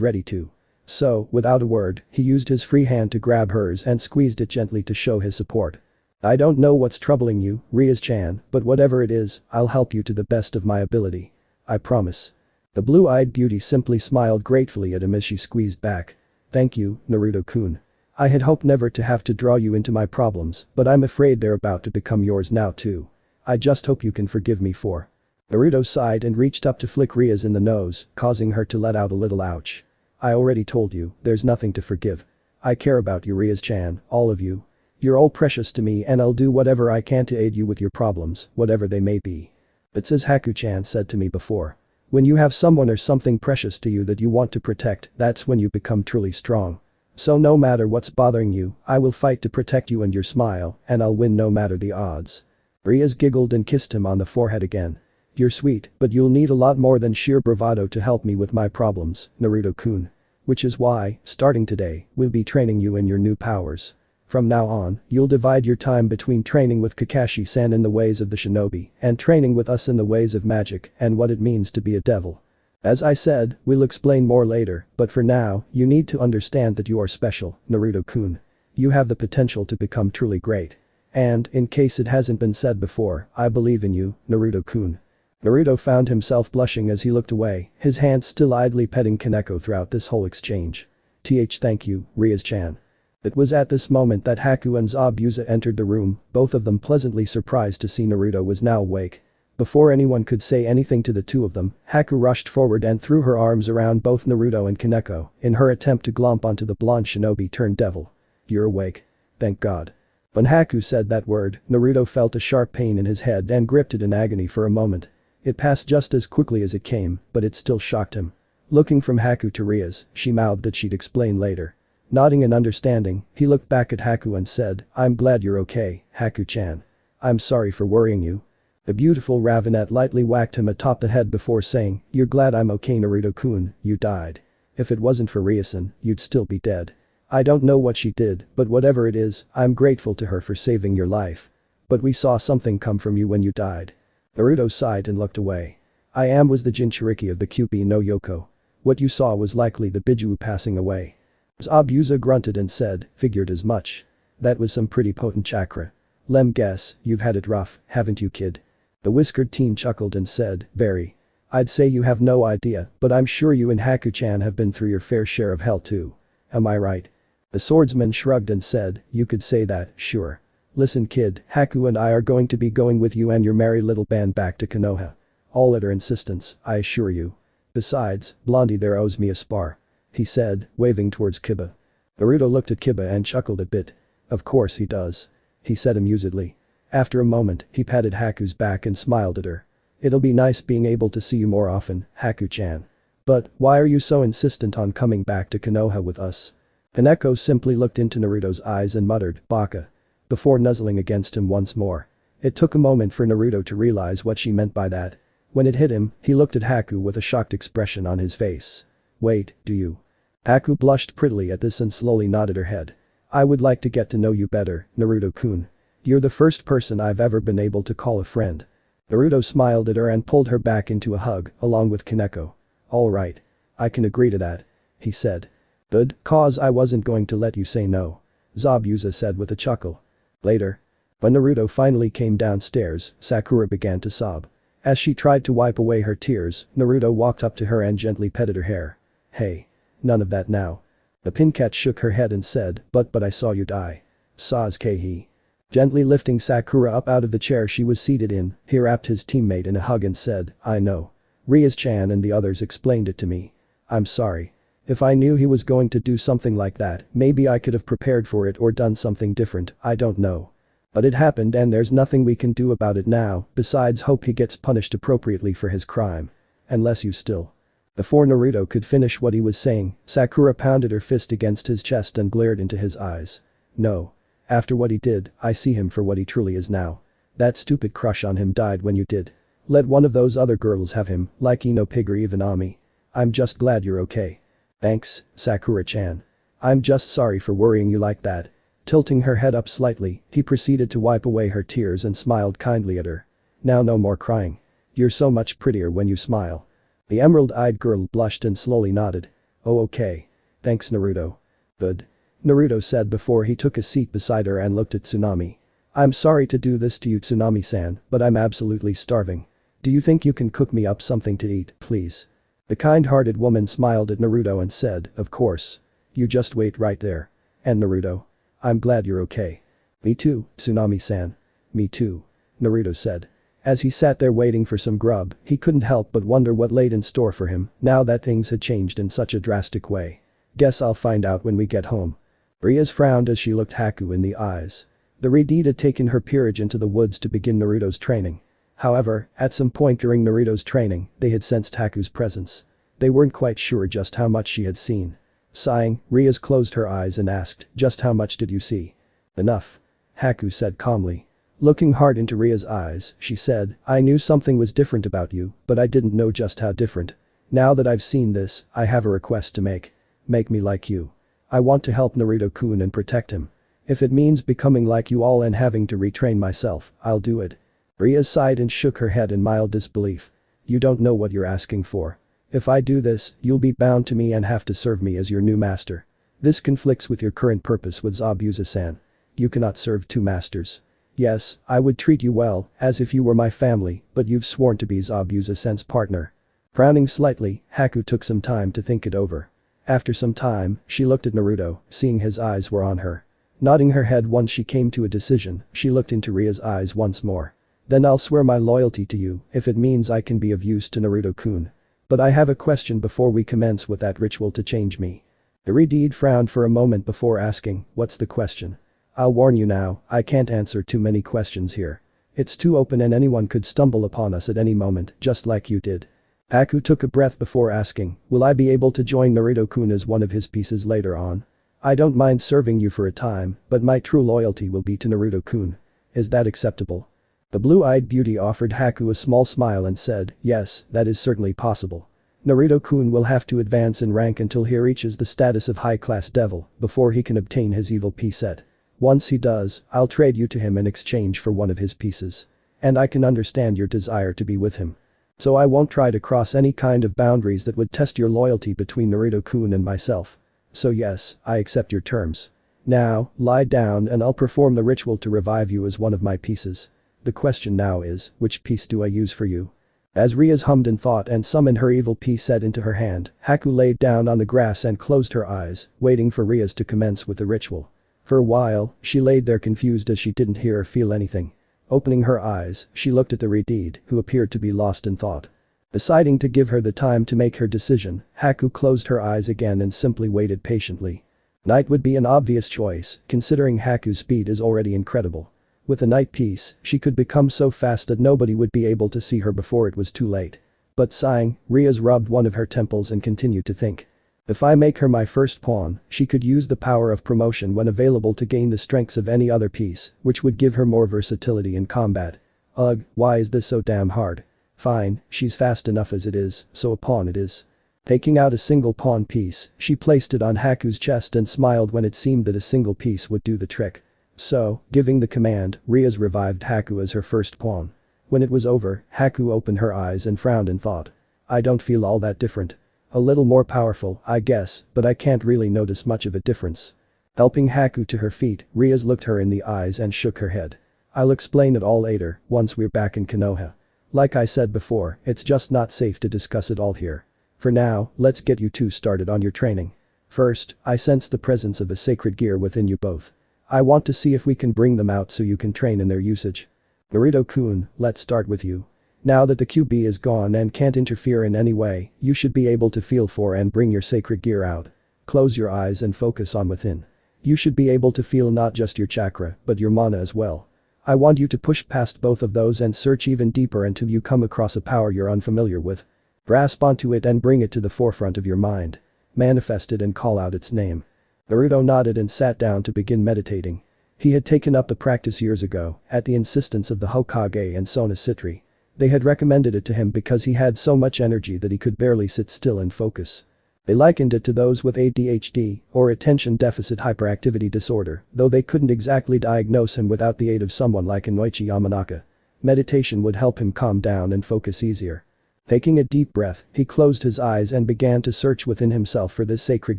A: ready to. So, without a word, he used his free hand to grab hers and squeezed it gently to show his support. I don't know what's troubling you, Rias-chan, but whatever it is, I'll help you to the best of my ability. I promise. The blue-eyed beauty simply smiled gratefully at him as she squeezed back. Thank you, Naruto-kun. I had hoped never to have to draw you into my problems, but I'm afraid they're about to become yours now too. I just hope you can forgive me for. Naruto sighed and reached up to flick Rias in the nose, causing her to let out a little ouch. I already told you, there's nothing to forgive. I care about you, Rias-chan, all of you. You're all precious to me and I'll do whatever I can to aid you with your problems, whatever they may be. It's as Haku-chan said to me before. When you have someone or something precious to you that you want to protect, that's when you become truly strong. So no matter what's bothering you, I will fight to protect you and your smile, and I'll win no matter the odds. Rias giggled and kissed him on the forehead again. You're sweet, but you'll need a lot more than sheer bravado to help me with my problems, Naruto-kun. Which is why, starting today, we'll be training you in your new powers. From now on, you'll divide your time between training with Kakashi-san in the ways of the shinobi and training with us in the ways of magic and what it means to be a devil. As I said, we'll explain more later, but for now, you need to understand that you are special, Naruto-kun. You have the potential to become truly great. And, in case it hasn't been said before, I believe in you, Naruto-kun. Naruto found himself blushing as he looked away, his hands still idly petting Koneko throughout this whole exchange. Thank you, Rias-chan. It was at this moment that Haku and Zabuza entered the room, both of them pleasantly surprised to see Naruto was now awake. Before anyone could say anything to the two of them, Haku rushed forward and threw her arms around both Naruto and Koneko in her attempt to glomp onto the blonde shinobi turned devil. You're awake. Thank God. When Haku said that word, Naruto felt a sharp pain in his head and gripped it in agony for a moment. It passed just as quickly as it came, but it still shocked him. Looking from Haku to Rias, she mouthed that she'd explain later. Nodding in understanding, he looked back at Haku and said, I'm glad you're okay, Haku-chan. I'm sorry for worrying you. The beautiful Ravenette lightly whacked him atop the head before saying, you're glad I'm okay, Naruto-kun, you died. If it wasn't for Riasan, you'd still be dead. I don't know what she did, but whatever it is, I'm grateful to her for saving your life. But we saw something come from you when you died. Naruto sighed and looked away. Was the Jinchuriki of the Kyuubi no Yoko. What you saw was likely the Biju passing away. Zabuza grunted and said, figured as much. That was some pretty potent chakra. Lem guess, you've had it rough, haven't you, kid? The whiskered teen chuckled and said, very. I'd say you have no idea, but I'm sure you and Haku-chan have been through your fair share of hell too. Am I right? The swordsman shrugged and said, you could say that, sure. Listen kid, Haku and I are going to be going with you and your merry little band back to Konoha. All at her insistence, I assure you. Besides, Blondie there owes me a spar. He said, waving towards Kiba. Naruto looked at Kiba and chuckled a bit. Of course he does. He said amusedly. After a moment, he patted Haku's back and smiled at her. It'll be nice being able to see you more often, Haku-chan. But, why are you so insistent on coming back to Konoha with us? Koneko simply looked into Naruto's eyes and muttered, baka. Before nuzzling against him once more. It took a moment for Naruto to realize what she meant by that. When it hit him, he looked at Haku with a shocked expression on his face. Wait, do you? Haku blushed prettily at this and slowly nodded her head. I would like to get to know you better, Naruto-kun. You're the first person I've ever been able to call a friend. Naruto smiled at her and pulled her back into a hug, along with Koneko. Alright. I can agree to that. He said. Good, cause I wasn't going to let you say no. Zabuza said with a chuckle. Later. When Naruto finally came downstairs, Sakura began to sob. As she tried to wipe away her tears, Naruto walked up to her and gently petted her hair. Hey. None of that now. The Pinkat shook her head and said, but I saw you die. Sasuke he. Gently lifting Sakura up out of the chair she was seated in, he wrapped his teammate in a hug and said, I know. Rias-chan and the others explained it to me. I'm sorry. If I knew he was going to do something like that, maybe I could have prepared for it or done something different, I don't know. But it happened and there's nothing we can do about it now, besides hope he gets punished appropriately for his crime. Unless you still. Before Naruto could finish what he was saying, Sakura pounded her fist against his chest and glared into his eyes. No. After what he did, I see him for what he truly is now. That stupid crush on him died when you did. Let one of those other girls have him, like Ino Pig or even Ami. I'm just glad you're okay. Thanks, Sakura-chan. I'm just sorry for worrying you like that. Tilting her head up slightly, he proceeded to wipe away her tears and smiled kindly at her. Now no more crying. You're so much prettier when you smile. The emerald-eyed girl blushed and slowly nodded. Oh okay. Thanks Naruto. Good. Naruto said before he took a seat beside her and looked at Tsunami. I'm sorry to do this to you Tsunami-san, but I'm absolutely starving. Do you think you can cook me up something to eat, please? The kind-hearted woman smiled at Naruto and said, of course. You just wait right there. And Naruto. I'm glad you're okay. Me too, Tsunami-san. Me too. Naruto said. As he sat there waiting for some grub, he couldn't help but wonder what laid in store for him now that things had changed in such a drastic way. Guess I'll find out when we get home. Rias frowned as she looked Haku in the eyes. The Redeed had taken her peerage into the woods to begin Naruto's training. However, at some point during Naruto's training, they had sensed Haku's presence. They weren't quite sure just how much she had seen. Sighing, Rias closed her eyes and asked, just how much did you see? Enough. Haku said calmly. Looking hard into Ria's eyes, she said, I knew something was different about you, but I didn't know just how different. Now that I've seen this, I have a request to make. Make me like you. I want to help Naruto-kun and protect him. If it means becoming like you all and having to retrain myself, I'll do it. Rias sighed and shook her head in mild disbelief. You don't know what you're asking for. If I do this, you'll be bound to me and have to serve me as your new master. This conflicts with your current purpose with Zabuza-san. You cannot serve two masters. Yes, I would treat you well, as if you were my family, but you've sworn to be Zabuza-san's partner. Frowning slightly, Haku took some time to think it over. After some time, she looked at Naruto, seeing his eyes were on her. Nodding her head once she came to a decision, she looked into Ria's eyes once more. Then I'll swear my loyalty to you if it means I can be of use to Naruto-kun. But I have a question before we commence with that ritual to change me. The Redeed frowned for a moment before asking, what's the question? I'll warn you now, I can't answer too many questions here. It's too open and anyone could stumble upon us at any moment, just like you did. Haku took a breath before asking, will I be able to join Naruto-kun as one of his pieces later on? I don't mind serving you for a time, but my true loyalty will be to Naruto-kun. Is that acceptable? The blue-eyed beauty offered Haku a small smile and said, yes, that is certainly possible. Naruto-kun will have to advance in rank until he reaches the status of high-class devil before he can obtain his evil P set. Once he does, I'll trade you to him in exchange for one of his pieces. And I can understand your desire to be with him. So I won't try to cross any kind of boundaries that would test your loyalty between Naruto-kun and myself. So yes, I accept your terms. Now, lie down and I'll perform the ritual to revive you as one of my pieces. The question now is, which piece do I use for you? As Rias hummed in thought and summoned her evil piece set into her hand, Haku laid down on the grass and closed her eyes, waiting for Rias to commence with the ritual. For a while, she laid there confused as she didn't hear or feel anything. Opening her eyes, she looked at the Redeed, who appeared to be lost in thought. Deciding to give her the time to make her decision, Haku closed her eyes again and simply waited patiently. Night would be an obvious choice, considering Haku's speed is already incredible. With a night piece, she could become so fast that nobody would be able to see her before it was too late. But sighing, Rias rubbed one of her temples and continued to think. If I make her my first pawn, she could use the power of promotion when available to gain the strengths of any other piece, which would give her more versatility in combat. Ugh, why is this so damn hard? Fine, she's fast enough as it is, so a pawn it is. Taking out a single pawn piece, she placed it on Haku's chest and smiled when it seemed that a single piece would do the trick. So, giving the command, Rias revived Haku as her first pawn. When it was over, Haku opened her eyes and frowned in thought. I don't feel all that different. A little more powerful, I guess, but I can't really notice much of a difference. Helping Haku to her feet, Rias looked her in the eyes and shook her head. I'll explain it all later, once we're back in Konoha. Like I said before, it's just not safe to discuss it all here. For now, let's get you two started on your training. First, I sense the presence of a sacred gear within you both. I want to see if we can bring them out so you can train in their usage. Naruto-kun, let's start with you. Now that the Kyuubi is gone and can't interfere in any way, you should be able to feel for and bring your sacred gear out. Close your eyes and focus on within. You should be able to feel not just your chakra, but your mana as well. I want you to push past both of those and search even deeper until you come across a power you're unfamiliar with. Grasp onto it and bring it to the forefront of your mind. Manifest it and call out its name. Naruto nodded and sat down to begin meditating. He had taken up the practice years ago, at the insistence of the Hokage and Sona Citri. They had recommended it to him because he had so much energy that he could barely sit still and focus. They likened it to those with ADHD, or attention deficit hyperactivity disorder, though they couldn't exactly diagnose him without the aid of someone like Inoichi Yamanaka. Meditation would help him calm down and focus easier. Taking a deep breath, he closed his eyes and began to search within himself for this sacred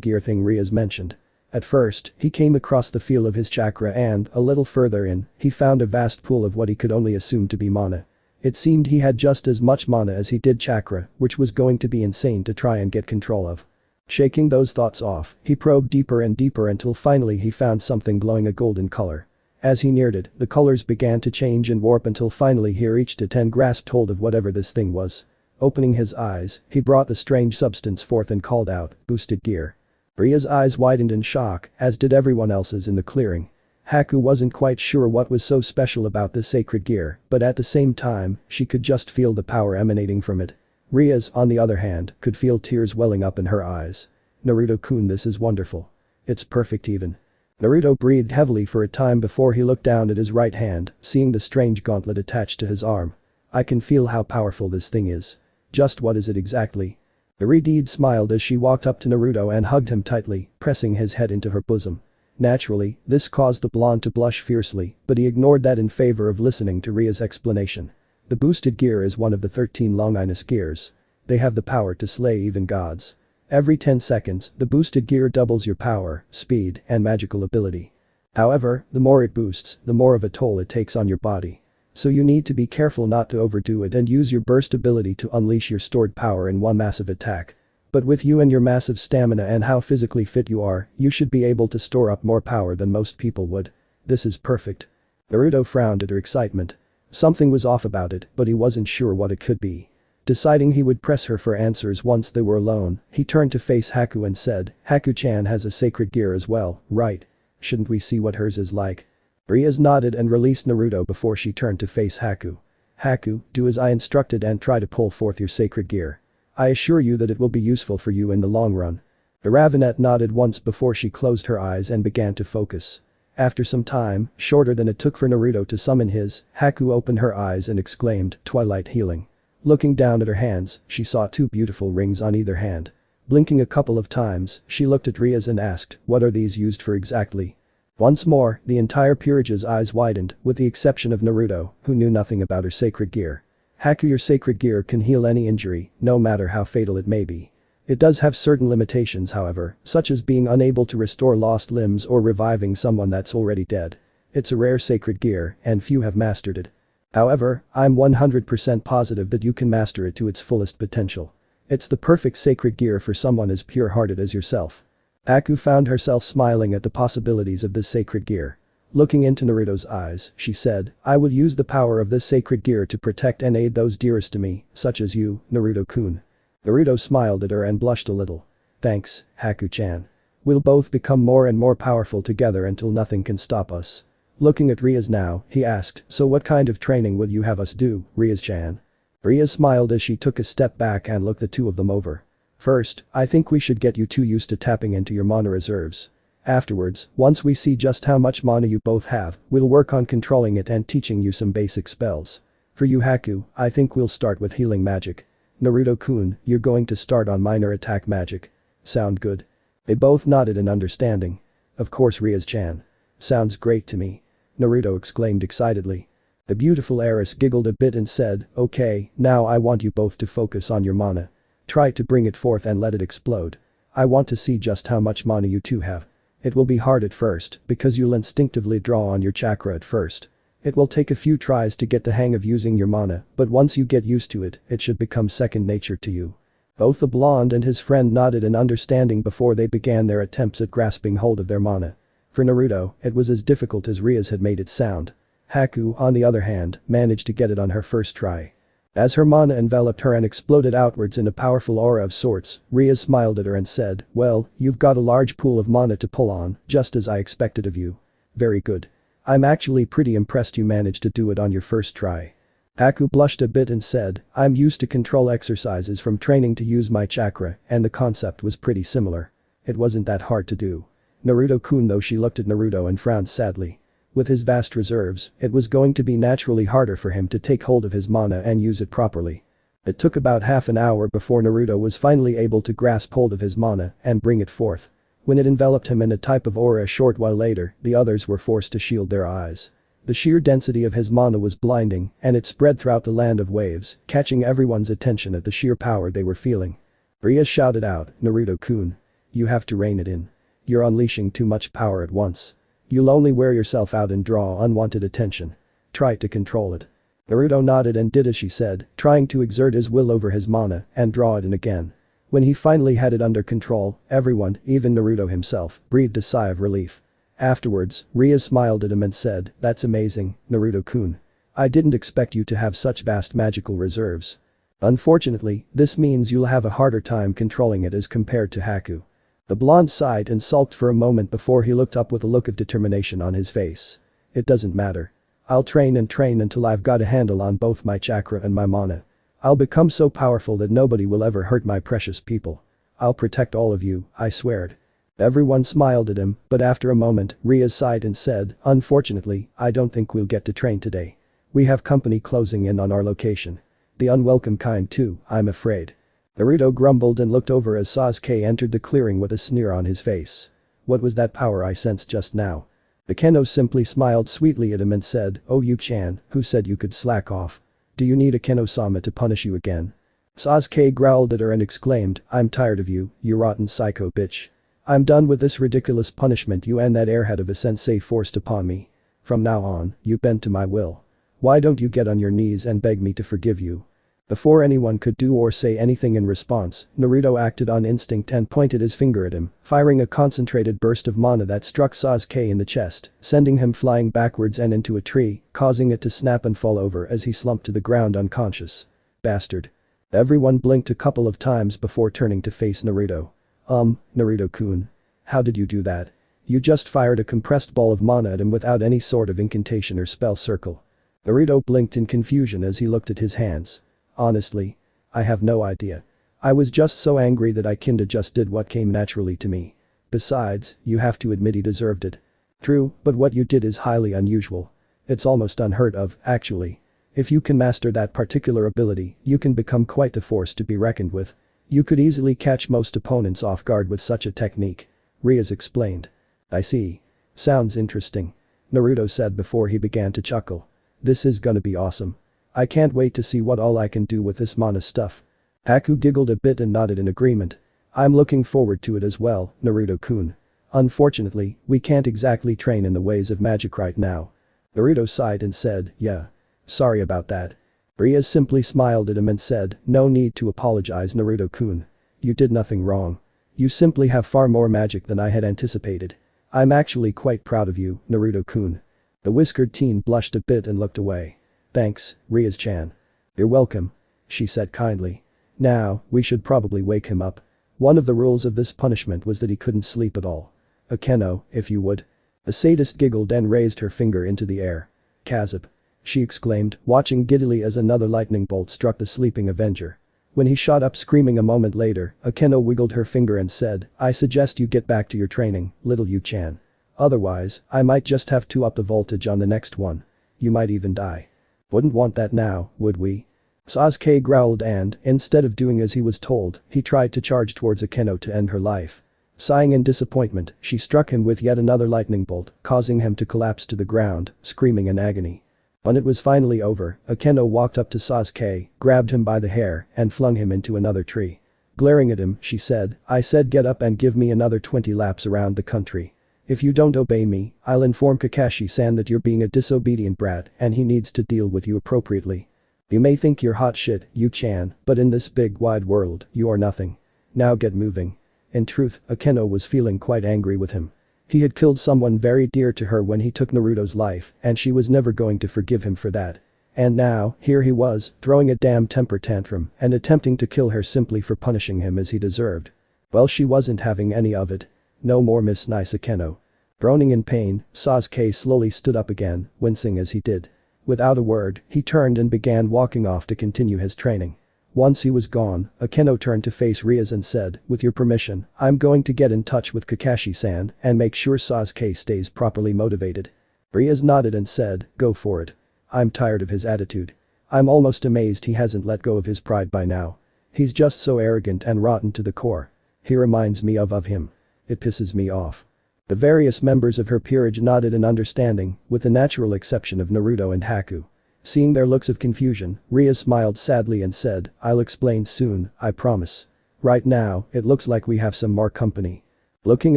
A: gear thing Rias mentioned. At first, he came across the feel of his chakra and, a little further in, he found a vast pool of what he could only assume to be mana. It seemed he had just as much mana as he did chakra, which was going to be insane to try and get control of. Shaking those thoughts off, he probed deeper and deeper until finally he found something glowing a golden color. As he neared it, the colors began to change and warp until finally he reached it and grasped hold of whatever this thing was. Opening his eyes, he brought the strange substance forth and called out, "Boosted gear." Ria's eyes widened in shock, as did everyone else's in the clearing. Haku wasn't quite sure what was so special about this sacred gear, but at the same time, she could just feel the power emanating from it. Rias, on the other hand, could feel tears welling up in her eyes. "Naruto-kun, this is wonderful. It's perfect even." Naruto breathed heavily for a time before he looked down at his right hand, seeing the strange gauntlet attached to his arm. "I can feel how powerful this thing is. Just what is it exactly?" Iridied smiled as she walked up to Naruto and hugged him tightly, pressing his head into her bosom. Naturally, this caused the blonde to blush fiercely, but he ignored that in favor of listening to Ria's explanation. The boosted gear is one of the 13 Longinus gears. They have the power to slay even gods. Every 10 seconds, the boosted gear doubles your power, speed, and magical ability. However, the more it boosts, the more of a toll it takes on your body. So you need to be careful not to overdo it and use your burst ability to unleash your stored power in one massive attack. But with you and your massive stamina and how physically fit you are, you should be able to store up more power than most people would. This is perfect. Naruto frowned at her excitement. Something was off about it, but he wasn't sure what it could be. Deciding he would press her for answers once they were alone, he turned to face Haku and said, "Haku-chan has a sacred gear as well, right? Shouldn't we see what hers is like?" Rias nodded and released Naruto before she turned to face Haku. "Haku, do as I instructed and try to pull forth your sacred gear. I assure you that it will be useful for you in the long run." The Ravenet nodded once before she closed her eyes and began to focus. After some time, shorter than it took for Naruto to summon his, Haku opened her eyes and exclaimed, "Twilight healing." Looking down at her hands, she saw 2 beautiful rings on either hand. Blinking a couple of times, she looked at Rias and asked, "What are these used for exactly?" Once more, the entire peerage's eyes widened, with the exception of Naruto, who knew nothing about her sacred gear. "Haku, your sacred gear can heal any injury, no matter how fatal it may be. It does have certain limitations however, such as being unable to restore lost limbs or reviving someone that's already dead. It's a rare sacred gear, and few have mastered it. However, I'm 100% positive that you can master it to its fullest potential. It's the perfect sacred gear for someone as pure-hearted as yourself." Haku found herself smiling at the possibilities of this sacred gear. Looking into Naruto's eyes, she said, "I will use the power of this sacred gear to protect and aid those dearest to me, such as you, Naruto-kun." Naruto smiled at her and blushed a little. "Thanks, Haku-chan. We'll both become more and more powerful together until nothing can stop us." Looking at Rias now, he asked, "So what kind of training will you have us do, Rias-chan?" Rias smiled as she took a step back and looked the two of them over. "First, I think we should get you two used to tapping into your mana reserves. Afterwards, once we see just how much mana you both have, we'll work on controlling it and teaching you some basic spells. For you Haku, I think we'll start with healing magic. Naruto-kun, you're going to start on minor attack magic. Sound good?" They both nodded in understanding. "Of course Rias-chan. Sounds great to me." Naruto exclaimed excitedly. The beautiful heiress giggled a bit and said, "Okay, now I want you both to focus on your mana. Try to bring it forth and let it explode. I want to see just how much mana you two have. It will be hard at first, because you'll instinctively draw on your chakra at first. It will take a few tries to get the hang of using your mana, but once you get used to it, it should become second nature to you." Both the blonde and his friend nodded in understanding before they began their attempts at grasping hold of their mana. For Naruto, it was as difficult as Rias had made it sound. Haku, on the other hand, managed to get it on her first try. As her mana enveloped her and exploded outwards in a powerful aura of sorts, Rias smiled at her and said, "Well, you've got a large pool of mana to pull on, just as I expected of you. Very good. I'm actually pretty impressed you managed to do it on your first try." Haku blushed a bit and said, "I'm used to control exercises from training to use my chakra, and the concept was pretty similar. It wasn't that hard to do." Naruto-kun though she looked at Naruto and frowned sadly. With his vast reserves, it was going to be naturally harder for him to take hold of his mana and use it properly. It took about half an hour before Naruto was finally able to grasp hold of his mana and bring it forth. When it enveloped him in a type of aura a short while later, the others were forced to shield their eyes. The sheer density of his mana was blinding, and it spread throughout the land of waves, catching everyone's attention at the sheer power they were feeling. Rias shouted out, "Naruto-kun. You have to rein it in. You're unleashing too much power at once. You'll only wear yourself out and draw unwanted attention. Try to control it." Naruto nodded and did as she said, trying to exert his will over his mana and draw it in again. When he finally had it under control, everyone, even Naruto himself, breathed a sigh of relief. Afterwards, Rias smiled at him and said, "That's amazing, Naruto-kun. I didn't expect you to have such vast magical reserves. Unfortunately, this means you'll have a harder time controlling it as compared to Haku." The blonde sighed and sulked for a moment before he looked up with a look of determination on his face. "It doesn't matter. I'll train and train until I've got a handle on both my chakra and my mana. I'll become so powerful that nobody will ever hurt my precious people. I'll protect all of you, I swear it." Everyone smiled at him, but after a moment, Rias sighed and said, "Unfortunately, I don't think we'll get to train today. We have company closing in on our location. The unwelcome kind too, I'm afraid." Naruto grumbled and looked over as Sasuke entered the clearing with a sneer on his face. "What was that power I sensed just now?" Akeno simply smiled sweetly at him and said, "Oh you-chan, who said you could slack off? Do you need Akeno-sama to punish you again?" Sasuke growled at her and exclaimed, "I'm tired of you, you rotten psycho bitch. I'm done with this ridiculous punishment you and that airhead of a sensei forced upon me. From now on, you bend to my will. Why don't you get on your knees and beg me to forgive you?" Before anyone could do or say anything in response, Naruto acted on instinct and pointed his finger at him, firing a concentrated burst of mana that struck Sasuke in the chest, sending him flying backwards and into a tree, causing it to snap and fall over as he slumped to the ground unconscious. "Bastard." Everyone blinked a couple of times before turning to face Naruto. Naruto-kun. How did you do that? You just fired a compressed ball of mana at him without any sort of incantation or spell circle." Naruto blinked in confusion as he looked at his hands. "Honestly, I have no idea. I was just so angry that I kinda just did what came naturally to me. Besides, you have to admit he deserved it." "True, but what you did is highly unusual. It's almost unheard of, actually. If you can master that particular ability, you can become quite the force to be reckoned with. You could easily catch most opponents off guard with such a technique," Rias explained. "I see. Sounds interesting," Naruto said before he began to chuckle. "This is gonna be awesome. I can't wait to see what all I can do with this mana stuff." Haku giggled a bit and nodded in agreement. "I'm looking forward to it as well, Naruto-kun. Unfortunately, we can't exactly train in the ways of magic right now." Naruto sighed and said, "Yeah. Sorry about that." Rias simply smiled at him and said, "No need to apologize, Naruto-kun. You did nothing wrong. You simply have far more magic than I had anticipated. I'm actually quite proud of you, Naruto-kun." The whiskered teen blushed a bit and looked away. "Thanks, Rias-chan." "You're welcome," she said kindly. "Now, we should probably wake him up. One of the rules of this punishment was that he couldn't sleep at all. Akeno, if you would." The sadist giggled and raised her finger into the air. "Kazip," she exclaimed, watching giddily as another lightning bolt struck the sleeping Avenger. When he shot up screaming a moment later, Akeno wiggled her finger and said, "I suggest you get back to your training, little you-chan. Otherwise, I might just have to up the voltage on the next one. You might even die. Wouldn't want that now, would we?" Sasuke growled and, instead of doing as he was told, he tried to charge towards Akeno to end her life. Sighing in disappointment, she struck him with yet another lightning bolt, causing him to collapse to the ground, screaming in agony. When it was finally over, Akeno walked up to Sasuke, grabbed him by the hair, and flung him into another tree. Glaring at him, she said, "I said get up and give me another 20 laps around the country. If you don't obey me, I'll inform Kakashi-san that you're being a disobedient brat and he needs to deal with you appropriately. You may think you're hot shit, you-chan, but in this big wide world, you are nothing. Now get moving." In truth, Akeno was feeling quite angry with him. He had killed someone very dear to her when he took Naruto's life, and she was never going to forgive him for that. And now, here he was, throwing a damn temper tantrum and attempting to kill her simply for punishing him as he deserved. Well, she wasn't having any of it. No more Miss Nice Akeno. Groaning in pain, Sasuke slowly stood up again, wincing as he did. Without a word, he turned and began walking off to continue his training. Once he was gone, Akeno turned to face Rias and said, "With your permission, I'm going to get in touch with Kakashi-san and make sure Sasuke stays properly motivated." Rias nodded and said, "Go for it. I'm tired of his attitude. I'm almost amazed he hasn't let go of his pride by now. He's just so arrogant and rotten to the core. He reminds me of him. It pisses me off. The various members of her peerage nodded in understanding, with the natural exception of Naruto and Haku. Seeing their looks of confusion, Rias smiled sadly and said, I'll explain soon, I promise. Right now, it looks like we have some more company. Looking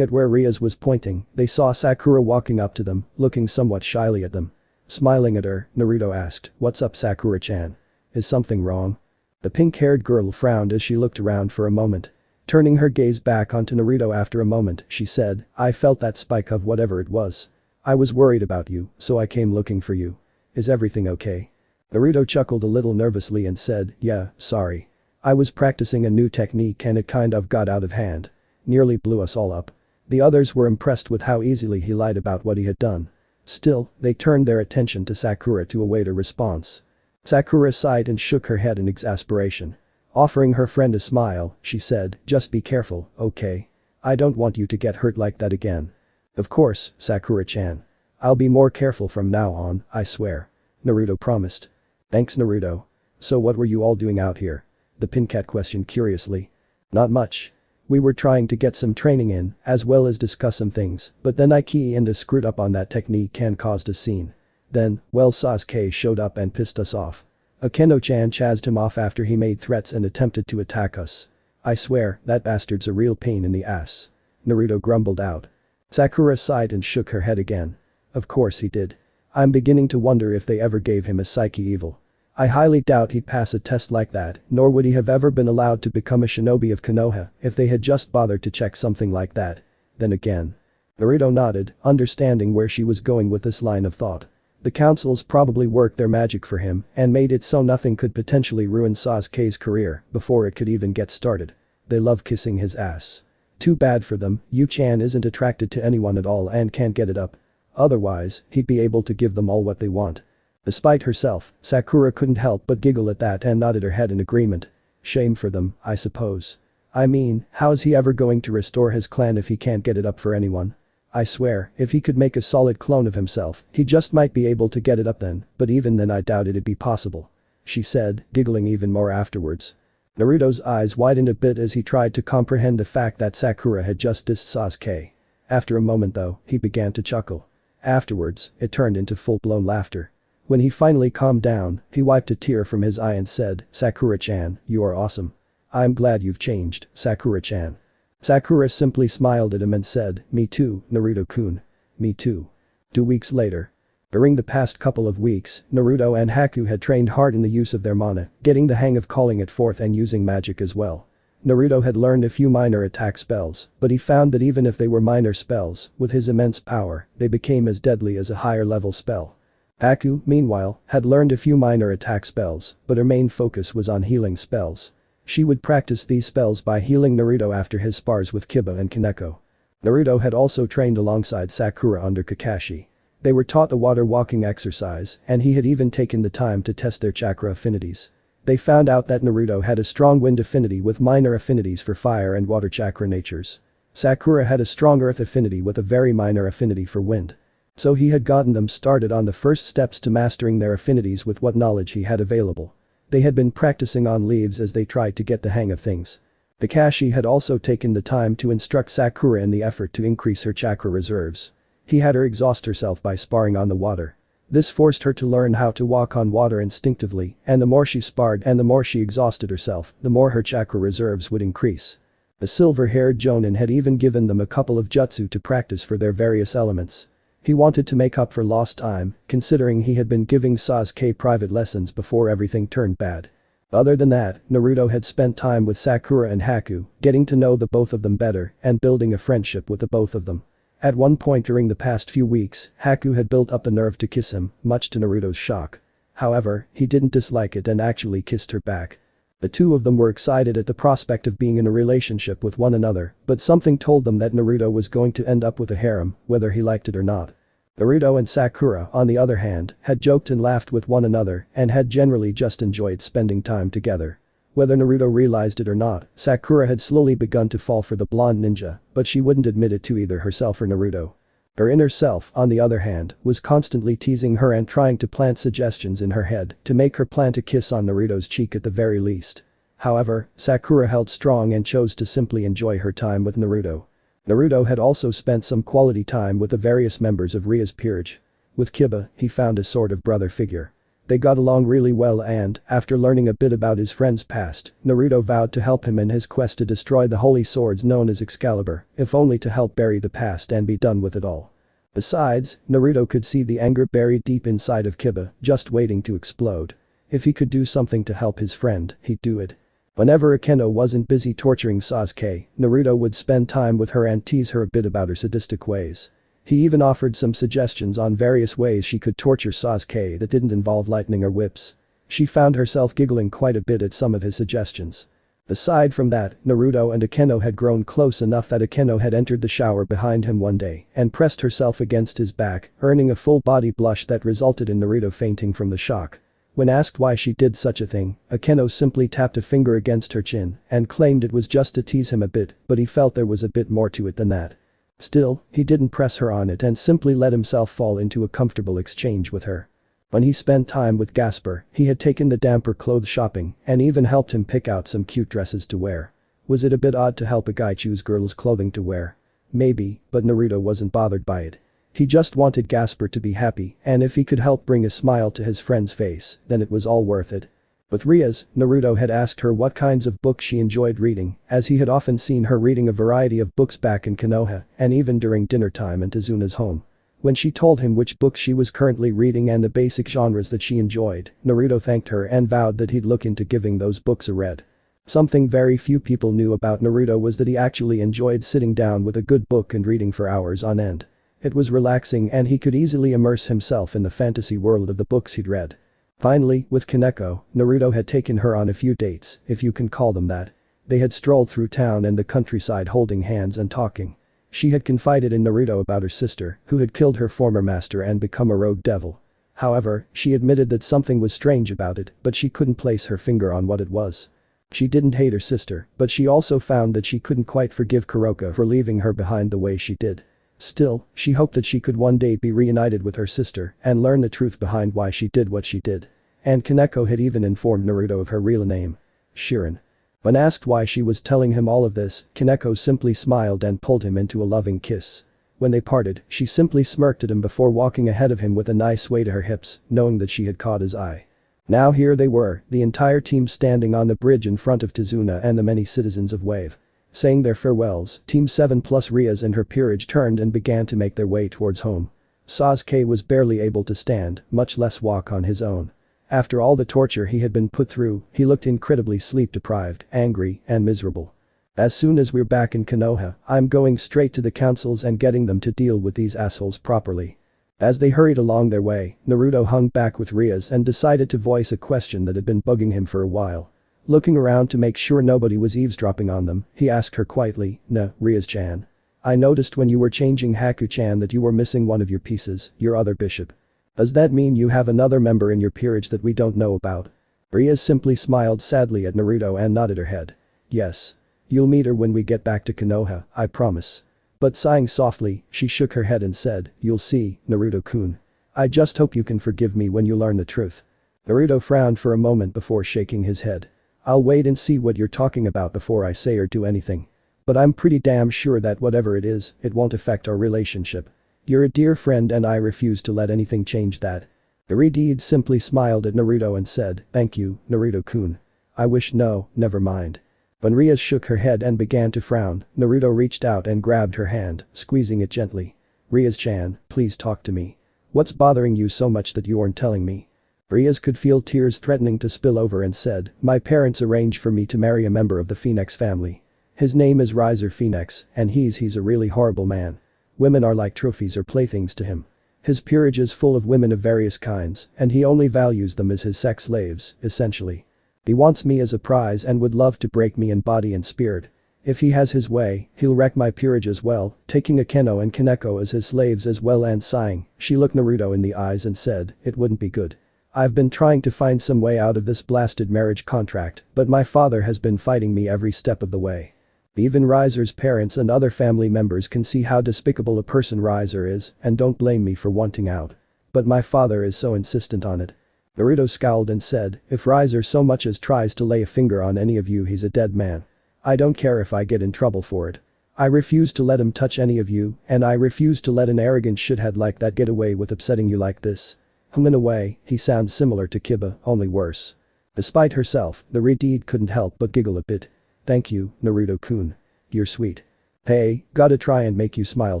A: at where Rias was pointing, they saw Sakura walking up to them, looking somewhat shyly at them. Smiling at her, Naruto asked, what's up Sakura-chan? Is something wrong? The pink-haired girl frowned as she looked around for a moment. Turning her gaze back onto Naruto after a moment, she said, I felt that spike of whatever it was. I was worried about you, so I came looking for you. Is everything okay? Naruto chuckled a little nervously and said, yeah, sorry. I was practicing a new technique and it kind of got out of hand. Nearly blew us all up. The others were impressed with how easily he lied about what he had done. Still, they turned their attention to Sakura to await a response. Sakura sighed and shook her head in exasperation. Offering her friend a smile, she said, just be careful, okay? I don't want you to get hurt like that again. Of course, Sakura-chan. I'll be more careful from now on, I swear. Naruto promised. Thanks Naruto. So what were you all doing out here? The pin cat questioned curiously. Not much. We were trying to get some training in, as well as discuss some things, but then Indra screwed up on that technique and caused a scene. Then, well Sasuke showed up and pissed us off. Akeno-chan chased him off after he made threats and attempted to attack us. I swear, that bastard's a real pain in the ass. Naruto grumbled out. Sakura sighed and shook her head again. Of course he did. I'm beginning to wonder if they ever gave him a psyche evil. I highly doubt he'd pass a test like that, nor would he have ever been allowed to become a shinobi of Konoha if they had just bothered to check something like that. Then again. Naruto nodded, understanding where she was going with this line of thought. The councils probably worked their magic for him and made it so nothing could potentially ruin Sasuke's career before it could even get started. They love kissing his ass. Too bad for them, Yu-chan isn't attracted to anyone at all and can't get it up. Otherwise, he'd be able to give them all what they want. Despite herself, Sakura couldn't help but giggle at that and nodded her head in agreement. Shame for them, I suppose. I mean, how's he ever going to restore his clan if he can't get it up for anyone? I swear, if he could make a solid clone of himself, he just might be able to get it up then, but even then I doubt it'd be possible. She said, giggling even more afterwards. Naruto's eyes widened a bit as he tried to comprehend the fact that Sakura had just dissed Sasuke. After a moment though, he began to chuckle. Afterwards, it turned into full-blown laughter. When he finally calmed down, he wiped a tear from his eye and said, Sakura-chan, you are awesome. I'm glad you've changed, Sakura-chan. Sakura simply smiled at him and said, me too, Naruto-kun. Me too. 2 weeks later. During the past couple of weeks, Naruto and Haku had trained hard in the use of their mana, getting the hang of calling it forth and using magic as well. Naruto had learned a few minor attack spells, but he found that even if they were minor spells, with his immense power, they became as deadly as a higher level spell. Haku, meanwhile, had learned a few minor attack spells, but her main focus was on healing spells. She would practice these spells by healing Naruto after his spars with Kiba and Koneko. Naruto had also trained alongside Sakura under Kakashi. They were taught the water walking exercise, and he had even taken the time to test their chakra affinities. They found out that Naruto had a strong wind affinity with minor affinities for fire and water chakra natures. Sakura had a strong earth affinity with a very minor affinity for wind. So he had gotten them started on the first steps to mastering their affinities with what knowledge he had available. They had been practicing on leaves as they tried to get the hang of things. Kakashi had also taken the time to instruct Sakura in the effort to increase her chakra reserves. He had her exhaust herself by sparring on the water. This forced her to learn how to walk on water instinctively, and the more she sparred and the more she exhausted herself, the more her chakra reserves would increase. The silver-haired Jonin had even given them a couple of jutsu to practice for their various elements. He wanted to make up for lost time, considering he had been giving Sasuke private lessons before everything turned bad. Other than that, Naruto had spent time with Sakura and Haku, getting to know the both of them better and building a friendship with the both of them. At one point during the past few weeks, Haku had built up the nerve to kiss him, much to Naruto's shock. However, he didn't dislike it and actually kissed her back. The two of them were excited at the prospect of being in a relationship with one another, but something told them that Naruto was going to end up with a harem, whether he liked it or not. Naruto and Sakura, on the other hand, had joked and laughed with one another and had generally just enjoyed spending time together. Whether Naruto realized it or not, Sakura had slowly begun to fall for the blonde ninja, but she wouldn't admit it to either herself or Naruto. Her inner self, on the other hand, was constantly teasing her and trying to plant suggestions in her head to make her plant a kiss on Naruto's cheek at the very least. However, Sakura held strong and chose to simply enjoy her time with Naruto. Naruto had also spent some quality time with the various members of Rias' peerage. With Kiba, he found a sort of brother figure. They got along really well and, after learning a bit about his friend's past, Naruto vowed to help him in his quest to destroy the holy swords known as Excalibur, if only to help bury the past and be done with it all. Besides, Naruto could see the anger buried deep inside of Kiba, just waiting to explode. If he could do something to help his friend, he'd do it. Whenever Akeno wasn't busy torturing Sasuke, Naruto would spend time with her and tease her a bit about her sadistic ways. He even offered some suggestions on various ways she could torture Sasuke that didn't involve lightning or whips. She found herself giggling quite a bit at some of his suggestions. Aside from that, Naruto and Akeno had grown close enough that Akeno had entered the shower behind him one day and pressed herself against his back, earning a full-body blush that resulted in Naruto fainting from the shock. When asked why she did such a thing, Akeno simply tapped a finger against her chin and claimed it was just to tease him a bit, but he felt there was a bit more to it than that. Still, he didn't press her on it and simply let himself fall into a comfortable exchange with her. When he spent time with Gasper, he had taken the damper clothes shopping and even helped him pick out some cute dresses to wear. Was it a bit odd to help a guy choose girls' clothing to wear? Maybe, but Naruto wasn't bothered by it. He just wanted Gasper to be happy, and if he could help bring a smile to his friend's face, then it was all worth it. With Rias, Naruto had asked her what kinds of books she enjoyed reading, as he had often seen her reading a variety of books back in Konoha and even during dinner time in Tizuna's home. When she told him which books she was currently reading and the basic genres that she enjoyed, Naruto thanked her and vowed that he'd look into giving those books a read. Something very few people knew about Naruto was that he actually enjoyed sitting down with a good book and reading for hours on end. It was relaxing and he could easily immerse himself in the fantasy world of the books he'd read. Finally, with Koneko, Naruto had taken her on a few dates, if you can call them that. They had strolled through town and the countryside holding hands and talking. She had confided in Naruto about her sister, who had killed her former master and become a rogue devil. However, she admitted that something was strange about it, but she couldn't place her finger on what it was. She didn't hate her sister, but she also found that she couldn't quite forgive Kuroka for leaving her behind the way she did. Still, she hoped that she could one day be reunited with her sister and learn the truth behind why she did what she did. And Koneko had even informed Naruto of her real name. Shirin. When asked why she was telling him all of this, Koneko simply smiled and pulled him into a loving kiss. When they parted, she simply smirked at him before walking ahead of him with a nice sway to her hips, knowing that she had caught his eye. Now here they were, the entire team standing on the bridge in front of Tizuna and the many citizens of Wave. Saying their farewells, Team 7 plus Rias and her peerage turned and began to make their way towards home. Sasuke was barely able to stand, much less walk on his own. After all the torture he had been put through, he looked incredibly sleep-deprived, angry, and miserable. As soon as we're back in Konoha, I'm going straight to the councils and getting them to deal with these assholes properly. As they hurried along their way, Naruto hung back with Rias and decided to voice a question that had been bugging him for a while. Looking around to make sure nobody was eavesdropping on them, he asked her quietly, Rias-chan. I noticed when you were changing Haku-chan that you were missing one of your pieces, your other bishop. Does that mean you have another member in your peerage that we don't know about? Rias simply smiled sadly at Naruto and nodded her head. Yes. You'll meet her when we get back to Konoha, I promise. But sighing softly, she shook her head and said, you'll see, Naruto-kun. I just hope you can forgive me when you learn the truth. Naruto frowned for a moment before shaking his head. I'll wait and see what you're talking about before I say or do anything. But I'm pretty damn sure that whatever it is, it won't affect our relationship. You're a dear friend and I refuse to let anything change that. Irideed simply smiled at Naruto and said, thank you, Naruto-kun. I wish never mind. When Rias shook her head and began to frown, Naruto reached out and grabbed her hand, squeezing it gently. Rias-chan, please talk to me. What's bothering you so much that you aren't telling me? Rias could feel tears threatening to spill over and said, my parents arranged for me to marry a member of the Phoenix family. His name is Riser Phoenix, and he's a really horrible man. Women are like trophies or playthings to him. His peerage is full of women of various kinds, and he only values them as his sex slaves, essentially. He wants me as a prize and would love to break me in body and spirit. If he has his way, he'll wreck my peerage as well, taking Akeno and Koneko as his slaves as well. And sighing, she looked Naruto in the eyes and said, it wouldn't be good. I've been trying to find some way out of this blasted marriage contract, but my father has been fighting me every step of the way. Even Riser's parents and other family members can see how despicable a person Riser is and don't blame me for wanting out. But my father is so insistent on it. Naruto scowled and said, if Riser so much as tries to lay a finger on any of you, he's a dead man. I don't care if I get in trouble for it. I refuse to let him touch any of you, and I refuse to let an arrogant shithead like that get away with upsetting you like this. In a way, he sounds similar to Kiba, only worse. Despite herself, the Redeed couldn't help but giggle a bit. Thank you, Naruto-kun. You're sweet. Hey, gotta try and make you smile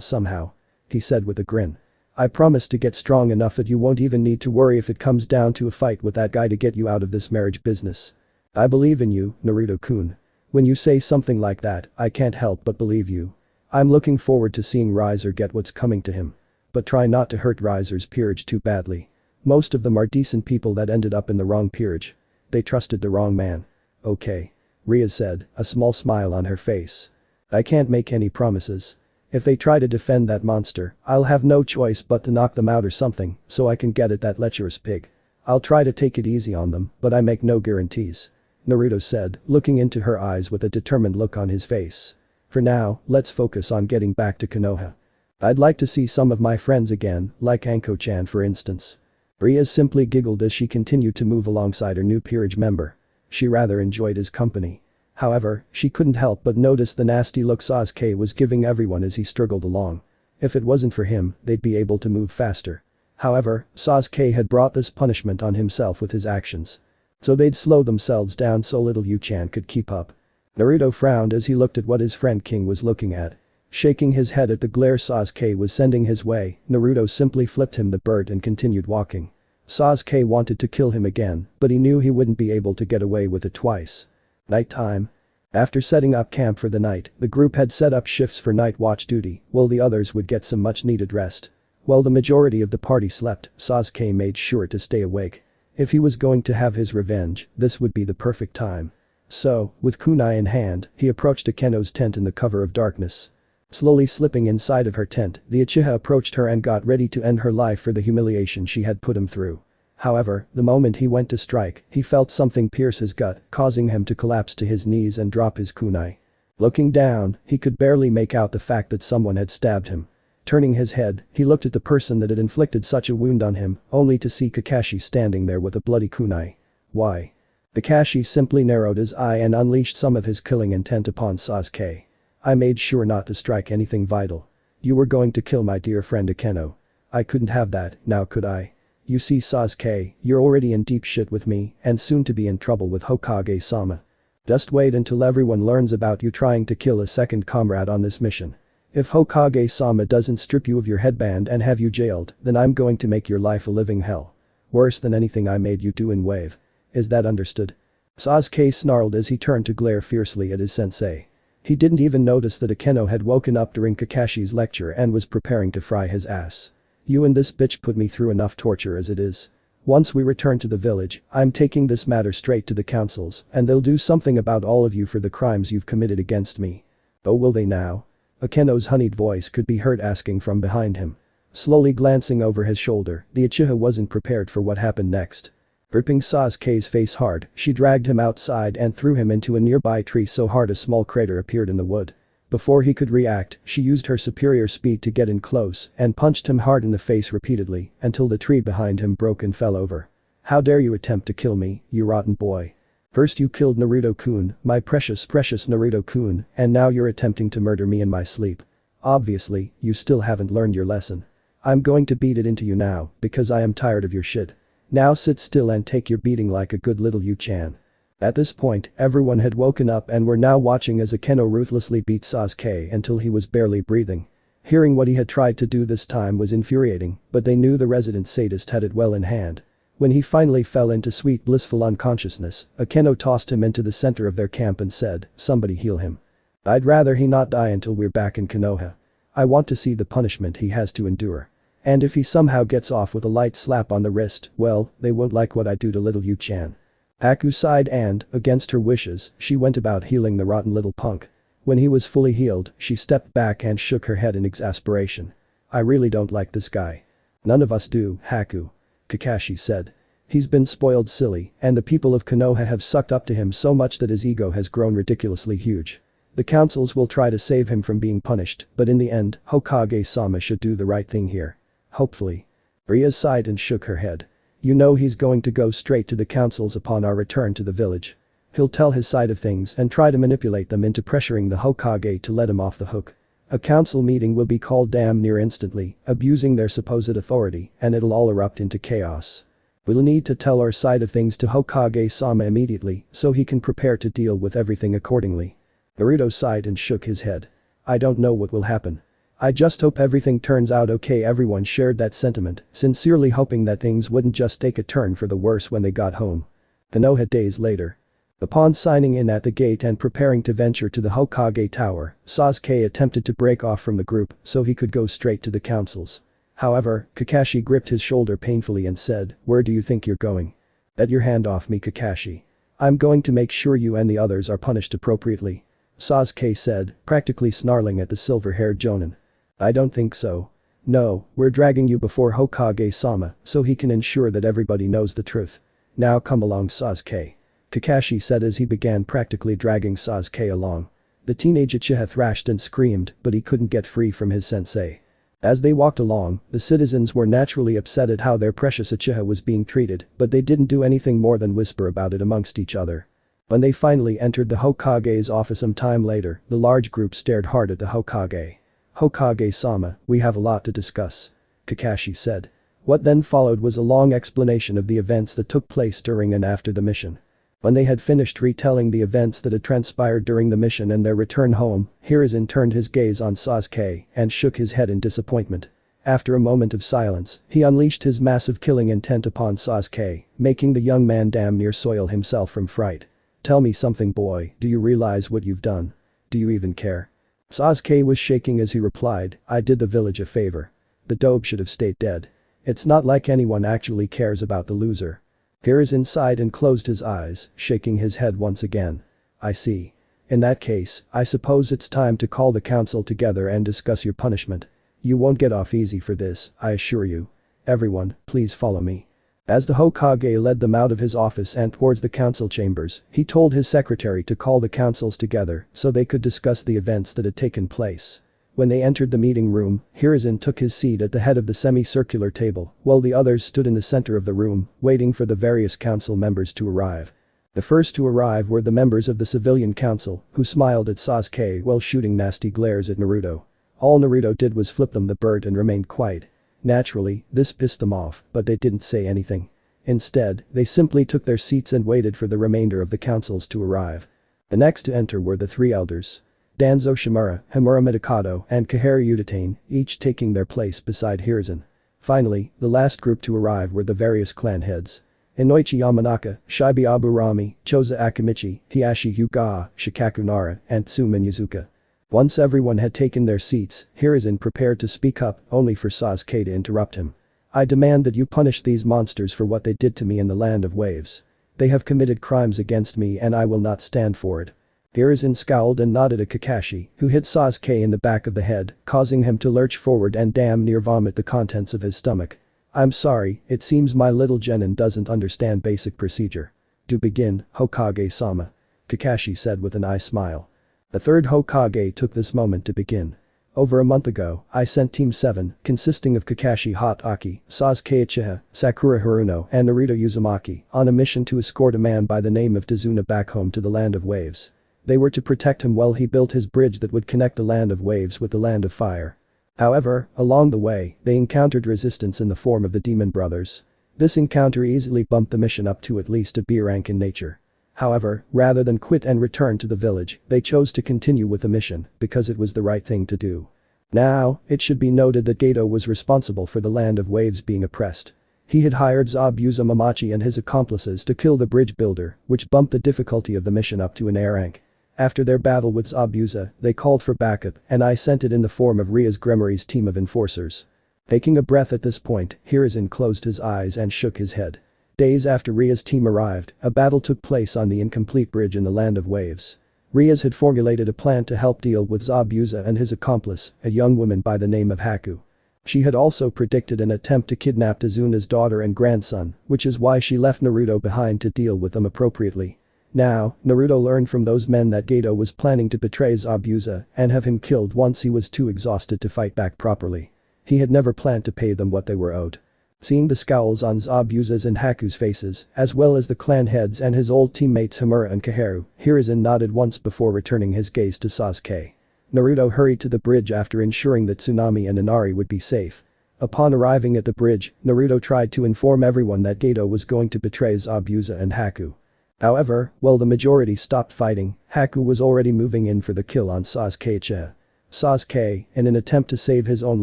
A: somehow. He said with a grin. I promise to get strong enough that you won't even need to worry if it comes down to a fight with that guy to get you out of this marriage business. I believe in you, Naruto-kun. When you say something like that, I can't help but believe you. I'm looking forward to seeing Riser get what's coming to him. But try not to hurt Riser's peerage too badly. Most of them are decent people that ended up in the wrong peerage. They trusted the wrong man. Okay. Rias said, a small smile on her face. I can't make any promises. If they try to defend that monster, I'll have no choice but to knock them out or something, so I can get at that lecherous pig. I'll try to take it easy on them, but I make no guarantees. Naruto said, looking into her eyes with a determined look on his face. For now, let's focus on getting back to Konoha. I'd like to see some of my friends again, like Anko-chan for instance. Rias simply giggled as she continued to move alongside her new peerage member. She rather enjoyed his company. However, she couldn't help but notice the nasty look Sasuke was giving everyone as he struggled along. If it wasn't for him, they'd be able to move faster. However, Sasuke had brought this punishment on himself with his actions. So they'd slow themselves down so little Yu-chan could keep up. Naruto frowned as he looked at what his friend King was looking at. Shaking his head at the glare Sasuke was sending his way, Naruto simply flipped him the bird and continued walking. Sasuke wanted to kill him again, but he knew he wouldn't be able to get away with it twice. Nighttime. After setting up camp for the night, the group had set up shifts for night watch duty, while the others would get some much needed rest. While the majority of the party slept, Sasuke made sure to stay awake. If he was going to have his revenge, this would be the perfect time. So, with kunai in hand, he approached Akeno's tent in the cover of darkness. Slowly slipping inside of her tent, the Uchiha approached her and got ready to end her life for the humiliation she had put him through. However, the moment he went to strike, he felt something pierce his gut, causing him to collapse to his knees and drop his kunai. Looking down, he could barely make out the fact that someone had stabbed him. Turning his head, he looked at the person that had inflicted such a wound on him, only to see Kakashi standing there with a bloody kunai. Why? Kakashi simply narrowed his eye and unleashed some of his killing intent upon Sasuke. I made sure not to strike anything vital. You were going to kill my dear friend Akeno. I couldn't have that, now could I? You see Sasuke, you're already in deep shit with me and soon to be in trouble with Hokage-sama. Just wait until everyone learns about you trying to kill a second comrade on this mission. If Hokage-sama doesn't strip you of your headband and have you jailed, then I'm going to make your life a living hell. Worse than anything I made you do in Wave. Is that understood? Sasuke snarled as he turned to glare fiercely at his sensei. He didn't even notice that Akeno had woken up during Kakashi's lecture and was preparing to fry his ass. You and this bitch put me through enough torture as it is. Once we return to the village, I'm taking this matter straight to the councils and they'll do something about all of you for the crimes you've committed against me. Oh, will they now? Akeno's honeyed voice could be heard asking from behind him. Slowly glancing over his shoulder, the Uchiha wasn't prepared for what happened next. Gripping Sasuke's face hard, she dragged him outside and threw him into a nearby tree so hard a small crater appeared in the wood. Before he could react, she used her superior speed to get in close and punched him hard in the face repeatedly until the tree behind him broke and fell over. How dare you attempt to kill me, you rotten boy. First you killed Naruto-kun, my precious Naruto-kun, and now you're attempting to murder me in my sleep. Obviously, you still haven't learned your lesson. I'm going to beat it into you now because I am tired of your shit. Now sit still and take your beating like a good little Yu-chan. At this point, everyone had woken up and were now watching as Akeno ruthlessly beat Sasuke until he was barely breathing. Hearing what he had tried to do this time was infuriating, but they knew the resident sadist had it well in hand. When he finally fell into sweet blissful unconsciousness, Akeno tossed him into the center of their camp and said, somebody heal him. I'd rather he not die until we're back in Konoha. I want to see the punishment he has to endure. And if he somehow gets off with a light slap on the wrist, well, they won't like what I do to little Yu-chan. Haku sighed and, against her wishes, she went about healing the rotten little punk. When he was fully healed, she stepped back and shook her head in exasperation. I really don't like this guy. None of us do, Haku. Kakashi said. He's been spoiled silly, and the people of Konoha have sucked up to him so much that his ego has grown ridiculously huge. The councils will try to save him from being punished, but in the end, Hokage-sama should do the right thing here. Hopefully. Rias sighed and shook her head. You know he's going to go straight to the councils upon our return to the village. He'll tell his side of things and try to manipulate them into pressuring the Hokage to let him off the hook. A council meeting will be called damn near instantly, abusing their supposed authority, and it'll all erupt into chaos. We'll need to tell our side of things to Hokage-sama immediately so he can prepare to deal with everything accordingly. Naruto sighed and shook his head. I don't know what will happen. I just hope everything turns out okay. Everyone shared that sentiment, sincerely hoping that things wouldn't just take a turn for the worse when they got home. Konoha days later. Upon signing in at the gate and preparing to venture to the Hokage Tower, Sasuke attempted to break off from the group so he could go straight to the councils. However, Kakashi gripped his shoulder painfully and said, "Where do you think you're going? Get your hand off me, Kakashi. I'm going to make sure you and the others are punished appropriately," Sasuke said, practically snarling at the silver-haired Jonin. I don't think so. No, we're dragging you before Hokage-sama so he can ensure that everybody knows the truth. Now come along, Sasuke. Kakashi said as he began practically dragging Sasuke along. The teenage Uchiha thrashed and screamed, but he couldn't get free from his sensei. As they walked along, the citizens were naturally upset at how their precious Uchiha was being treated, but they didn't do anything more than whisper about it amongst each other. When they finally entered the Hokage's office some time later, the large group stared hard at the Hokage. Hokage-sama, we have a lot to discuss, Kakashi said. What then followed was a long explanation of the events that took place during and after the mission. When they had finished retelling the events that had transpired during the mission and their return home, Hiruzen turned his gaze on Sasuke and shook his head in disappointment. After a moment of silence, he unleashed his massive killing intent upon Sasuke, making the young man damn near soil himself from fright. Tell me something, boy, do you realize what you've done? Do you even care? Sasuke was shaking as he replied, I did the village a favor. The dope should have stayed dead. It's not like anyone actually cares about the loser. Hiruzen sighed and closed his eyes, shaking his head once again. I see. In that case, I suppose it's time to call the council together and discuss your punishment. You won't get off easy for this, I assure you. Everyone, please follow me. As the Hokage led them out of his office and towards the council chambers, he told his secretary to call the councils together so they could discuss the events that had taken place. When they entered the meeting room, Hiruzen took his seat at the head of the semicircular table, while the others stood in the center of the room, waiting for the various council members to arrive. The first to arrive were the members of the civilian council, who smiled at Sasuke while shooting nasty glares at Naruto. All Naruto did was flip them the bird and remained quiet. Naturally, this pissed them off, but they didn't say anything. Instead, they simply took their seats and waited for the remainder of the councils to arrive. The next to enter were the three elders. Danzo Shimura, Himura Midokado, and Kaharu Udatane, each taking their place beside Hiruzen. Finally, the last group to arrive were the various clan heads. Inoichi Yamanaka, Shibi Aburami, Choza Akimichi, Hiyashi Hyuga, Shikaku Nara, and Tsumin Yuzuka. Once everyone had taken their seats, Hiruzen prepared to speak up, only for Sasuke to interrupt him. I demand that you punish these monsters for what they did to me in the Land of Waves. They have committed crimes against me and I will not stand for it. Hiruzen scowled and nodded at Kakashi, who hit Sasuke in the back of the head, causing him to lurch forward and damn near vomit the contents of his stomach. I'm sorry, it seems my little genin doesn't understand basic procedure. To begin, Hokage-sama. Kakashi said with an eye smile. The third Hokage took this moment to begin. Over a month ago, I sent Team 7, consisting of Kakashi Hatake, Sasuke Uchiha, Sakura Haruno, and Naruto Uzumaki, on a mission to escort a man by the name of Tazuna back home to the Land of Waves. They were to protect him while he built his bridge that would connect the Land of Waves with the Land of Fire. However, along the way, they encountered resistance in the form of the Demon Brothers. This encounter easily bumped the mission up to at least a B rank in nature. However, rather than quit and return to the village, they chose to continue with the mission because it was the right thing to do. Now, it should be noted that Gato was responsible for the Land of Waves being oppressed. He had hired Zabuza Mamachi and his accomplices to kill the bridge builder, which bumped the difficulty of the mission up to an A rank. After their battle with Zabuza, they called for backup and I sent it in the form of Rias Gremory's team of enforcers. Taking a breath at this point, Hiruzen closed his eyes and shook his head. Days after Rias' team arrived, a battle took place on the incomplete bridge in the Land of Waves. Rias had formulated a plan to help deal with Zabuza and his accomplice, a young woman by the name of Haku. She had also predicted an attempt to kidnap Tazuna's daughter and grandson, which is why she left Naruto behind to deal with them appropriately. Now, Naruto learned from those men that Gato was planning to betray Zabuza and have him killed once he was too exhausted to fight back properly. He had never planned to pay them what they were owed. Seeing the scowls on Zabuza's and Haku's faces, as well as the clan heads and his old teammates Hamura and Kaharu, Hiruzen nodded once before returning his gaze to Sasuke. Naruto hurried to the bridge after ensuring that Tsunami and Inari would be safe. Upon arriving at the bridge, Naruto tried to inform everyone that Gato was going to betray Zabuza and Haku. However, while the majority stopped fighting, Haku was already moving in for the kill on Sasuke Uchiha. Sasuke, in an attempt to save his own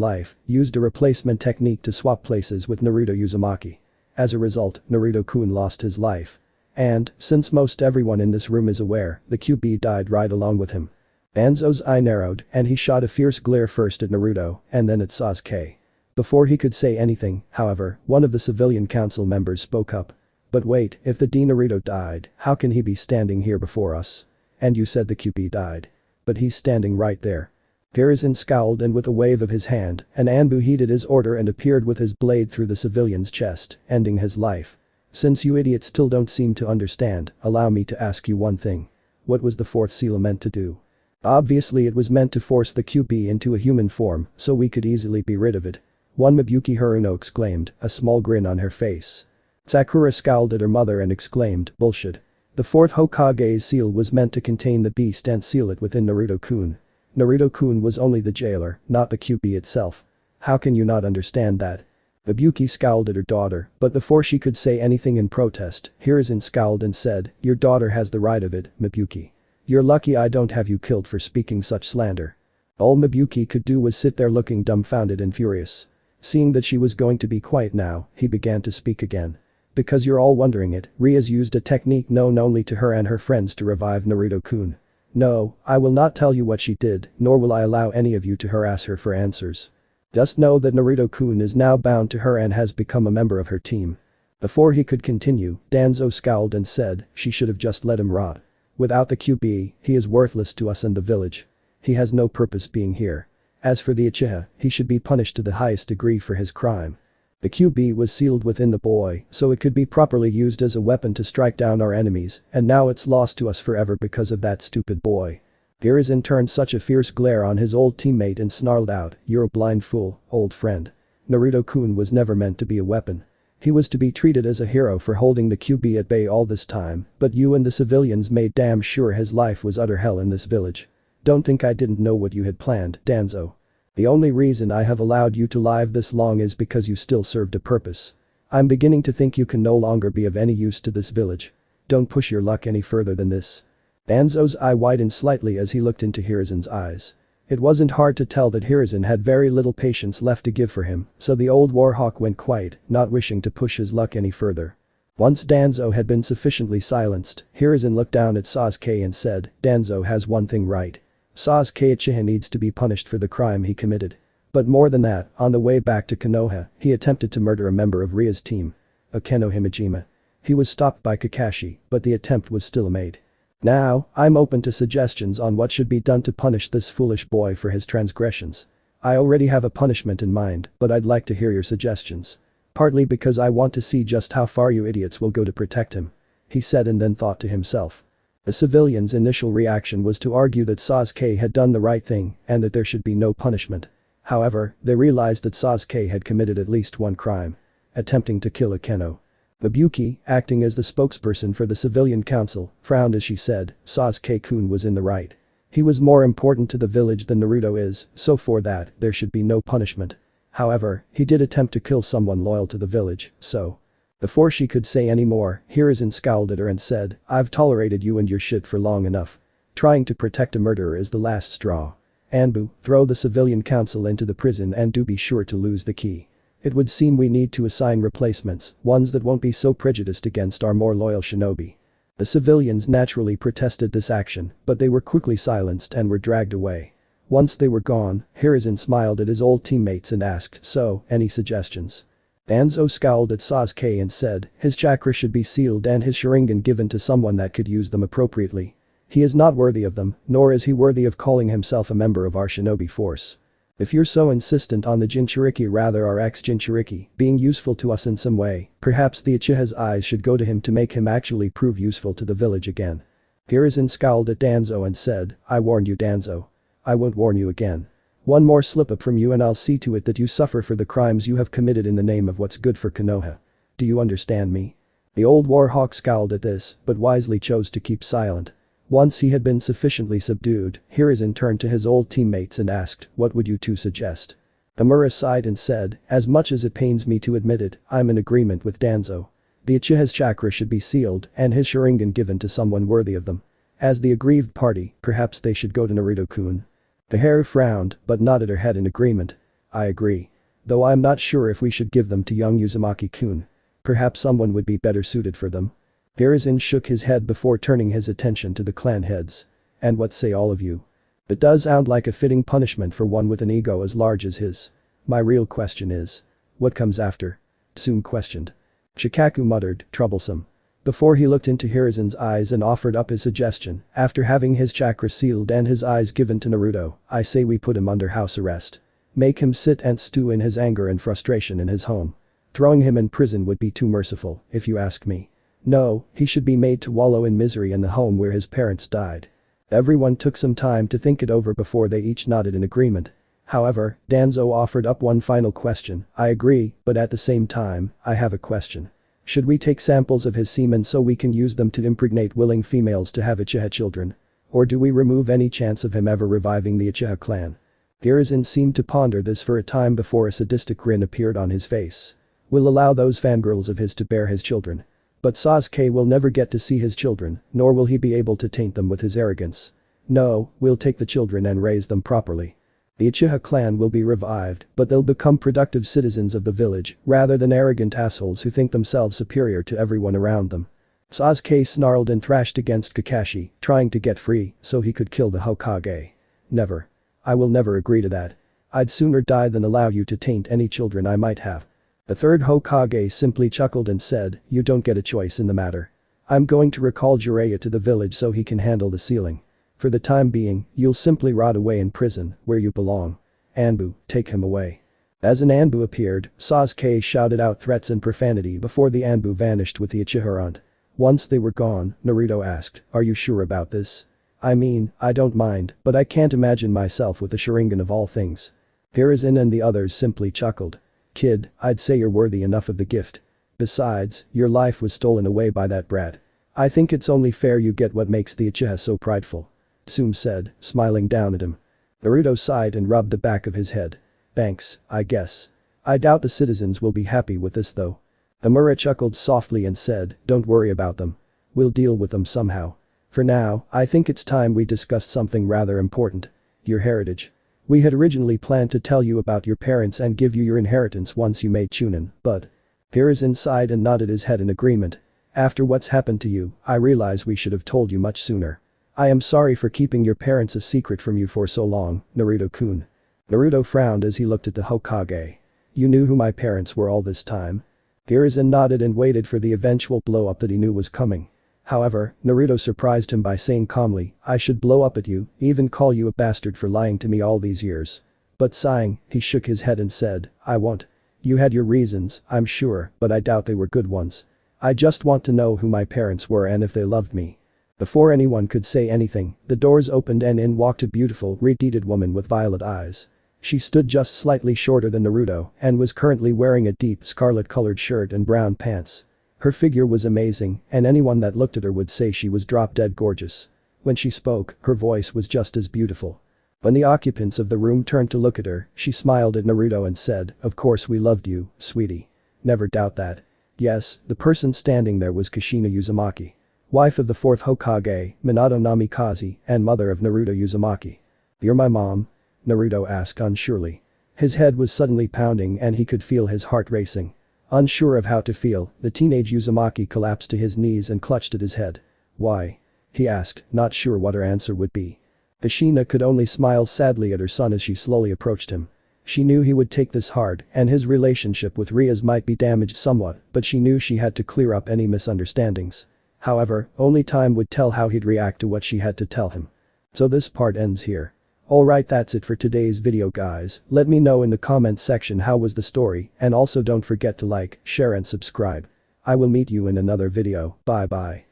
A: life, used a replacement technique to swap places with Naruto Uzumaki. As a result, Naruto-kun lost his life. And, since most everyone in this room is aware, the Kyuubi died right along with him. Danzo's eye narrowed and he shot a fierce glare first at Naruto and then at Sasuke. Before he could say anything, however, one of the civilian council members spoke up. But wait, if the Naruto died, how can he be standing here before us? And you said the Kyuubi died. But he's standing right there. Hiruzen scowled and with a wave of his hand, an Anbu heeded his order and appeared with his blade through the civilian's chest, ending his life. Since you idiots still don't seem to understand, allow me to ask you one thing. What was the fourth seal meant to do? Obviously it was meant to force the Kyuubi into a human form so we could easily be rid of it. One Mabuki Haruno exclaimed, a small grin on her face. Sakura scowled at her mother and exclaimed, bullshit. The fourth Hokage's seal was meant to contain the beast and seal it within Naruto-kun. Naruto-kun was only the jailer, not the Kyuubi itself. How can you not understand that? Mabuki scowled at her daughter, but before she could say anything in protest, Hiruzen scowled and said, your daughter has the right of it, Mabuki. You're lucky I don't have you killed for speaking such slander. All Mabuki could do was sit there looking dumbfounded and furious. Seeing that she was going to be quiet now, he began to speak again. Because you're all wondering it, Rias used a technique known only to her and her friends to revive Naruto-kun. No, I will not tell you what she did, nor will I allow any of you to harass her for answers. Just know that Naruto-kun is now bound to her and has become a member of her team. Before he could continue, Danzo scowled and said, she should have just let him rot. Without the Kyuubi, he is worthless to us and the village. He has no purpose being here. As for the Uchiha, he should be punished to the highest degree for his crime. The Kyuubi was sealed within the boy, so it could be properly used as a weapon to strike down our enemies, and now it's lost to us forever because of that stupid boy. Hiruzen turned such a fierce glare on his old teammate and snarled out, you're a blind fool, old friend. Naruto-kun was never meant to be a weapon. He was to be treated as a hero for holding the Kyuubi at bay all this time, but you and the civilians made damn sure his life was utter hell in this village. Don't think I didn't know what you had planned, Danzo. The only reason I have allowed you to live this long is because you still served a purpose. I'm beginning to think you can no longer be of any use to this village. Don't push your luck any further than this. Danzo's eye widened slightly as he looked into Hiruzen's eyes. It wasn't hard to tell that Hiruzen had very little patience left to give for him, so the old warhawk went quiet, not wishing to push his luck any further. Once Danzo had been sufficiently silenced, Hiruzen looked down at Sasuke and said, Danzo has one thing right. Sasuke Uchiha needs to be punished for the crime he committed. But more than that, on the way back to Konoha, he attempted to murder a member of Rias' team. Akeno Himejima. He was stopped by Kakashi, but the attempt was still made. Now, I'm open to suggestions on what should be done to punish this foolish boy for his transgressions. I already have a punishment in mind, but I'd like to hear your suggestions. Partly because I want to see just how far you idiots will go to protect him. He said and then thought to himself. The civilians' initial reaction was to argue that Sasuke had done the right thing and that there should be no punishment. However, they realized that Sasuke had committed at least one crime. Attempting to kill Akeno. Mabuki, acting as the spokesperson for the civilian council, frowned as she said, Sasuke-kun was in the right. He was more important to the village than Naruto is, so for that, there should be no punishment. However, he did attempt to kill someone loyal to the village, so. Before she could say any more, Hiruzen scowled at her and said, I've tolerated you and your shit for long enough. Trying to protect a murderer is the last straw. Anbu, throw the civilian council into the prison and do be sure to lose the key. It would seem we need to assign replacements, ones that won't be so prejudiced against our more loyal shinobi. The civilians naturally protested this action, but they were quickly silenced and were dragged away. Once they were gone, Hiruzen smiled at his old teammates and asked, so, any suggestions? Danzo scowled at Sasuke and said, his chakra should be sealed and his Sharingan given to someone that could use them appropriately. He is not worthy of them, nor is he worthy of calling himself a member of our shinobi force. If you're so insistent on the Jinchuriki, rather our ex-Jinchuriki, being useful to us in some way, perhaps the Uchiha's eyes should go to him to make him actually prove useful to the village again. Hiruzen scowled at Danzo and said, I warned you, Danzo. I won't warn you again. One more slip-up from you and I'll see to it that you suffer for the crimes you have committed in the name of what's good for Konoha. Do you understand me? The old warhawk scowled at this, but wisely chose to keep silent. Once he had been sufficiently subdued, Hiruzen turned to his old teammates and asked, what would you two suggest? Amura sighed and said, as much as it pains me to admit it, I'm in agreement with Danzo. The Uchiha's chakra should be sealed and his Sharingan given to someone worthy of them. As the aggrieved party, perhaps they should go to Naruto-kun. The Haru frowned, but nodded her head in agreement. I agree. Though I'm not sure if we should give them to young Uzumaki-kun. Perhaps someone would be better suited for them. Hiruzen shook his head before turning his attention to the clan heads. And what say all of you? It does sound like a fitting punishment for one with an ego as large as his. My real question is. What comes after? Tsume questioned. Shikaku muttered, troublesome. Before he looked into Hiruzen's eyes and offered up his suggestion, after having his chakra sealed and his eyes given to Naruto, I say we put him under house arrest. Make him sit and stew in his anger and frustration in his home. Throwing him in prison would be too merciful, if you ask me. No, he should be made to wallow in misery in the home where his parents died. Everyone took some time to think it over before they each nodded in agreement. However, Danzo offered up one final question. I agree, but at the same time, I have a question. Should we take samples of his semen so we can use them to impregnate willing females to have Uchiha children? Or do we remove any chance of him ever reviving the Uchiha clan? Hiruzen seemed to ponder this for a time before a sadistic grin appeared on his face. We'll allow those fangirls of his to bear his children. But Sasuke will never get to see his children, nor will he be able to taint them with his arrogance. No, we'll take the children and raise them properly. The Uchiha clan will be revived, but they'll become productive citizens of the village, rather than arrogant assholes who think themselves superior to everyone around them. Sasuke snarled and thrashed against Kakashi, trying to get free so he could kill the Hokage. Never. I will never agree to that. I'd sooner die than allow you to taint any children I might have. The third Hokage simply chuckled and said, you don't get a choice in the matter. I'm going to recall Jiraiya to the village so he can handle the sealing. For the time being, you'll simply rot away in prison, where you belong. Anbu, take him away. As an Anbu appeared, Sasuke shouted out threats and profanity before the Anbu vanished with the Uchiha. Once they were gone, Naruto asked, are you sure about this? I mean, I don't mind, but I can't imagine myself with a Sharingan of all things. Hiruzen and the others simply chuckled. Kid, I'd say you're worthy enough of the gift. Besides, your life was stolen away by that brat. I think it's only fair you get what makes the Uchiha so prideful. Tsume said, smiling down at him. Naruto sighed and rubbed the back of his head. Thanks, I guess. I doubt the citizens will be happy with this though. Amura chuckled softly and said, don't worry about them. We'll deal with them somehow. For now, I think it's time we discussed something rather important. Your heritage. We had originally planned to tell you about your parents and give you your inheritance once you made Chunin, but. Hiruzen sighed and nodded his head in agreement. After what's happened to you, I realize we should have told you much sooner. I am sorry for keeping your parents a secret from you for so long, Naruto-kun. Naruto frowned as he looked at the Hokage. You knew who my parents were all this time? Hiruzen nodded and waited for the eventual blow-up that he knew was coming. However, Naruto surprised him by saying calmly, I should blow up at you, even call you a bastard for lying to me all these years. But sighing, he shook his head and said, I won't. You had your reasons, I'm sure, but I doubt they were good ones. I just want to know who my parents were and if they loved me. Before anyone could say anything, the doors opened and in walked a beautiful, red-headed woman with violet eyes. She stood just slightly shorter than Naruto and was currently wearing a deep scarlet-colored shirt and brown pants. Her figure was amazing, and anyone that looked at her would say she was drop-dead gorgeous. When she spoke, her voice was just as beautiful. When the occupants of the room turned to look at her, she smiled at Naruto and said, of course we loved you, sweetie. Never doubt that. Yes, the person standing there was Kushina Uzumaki. Wife of the fourth Hokage, Minato Namikaze, and mother of Naruto Uzumaki. You're my mom? Naruto asked unsurely. His head was suddenly pounding and he could feel his heart racing. Unsure of how to feel, the teenage Uzumaki collapsed to his knees and clutched at his head. Why? He asked, not sure what her answer would be. Kushina could only smile sadly at her son as she slowly approached him. She knew he would take this hard and his relationship with Rias might be damaged somewhat, but she knew she had to clear up any misunderstandings. However, only time would tell how he'd react to what she had to tell him. So this part ends here. Alright, that's it for today's video guys. Let me know in the comments section how was the story, and also don't forget to like, share and subscribe. I will meet you in another video. Bye bye.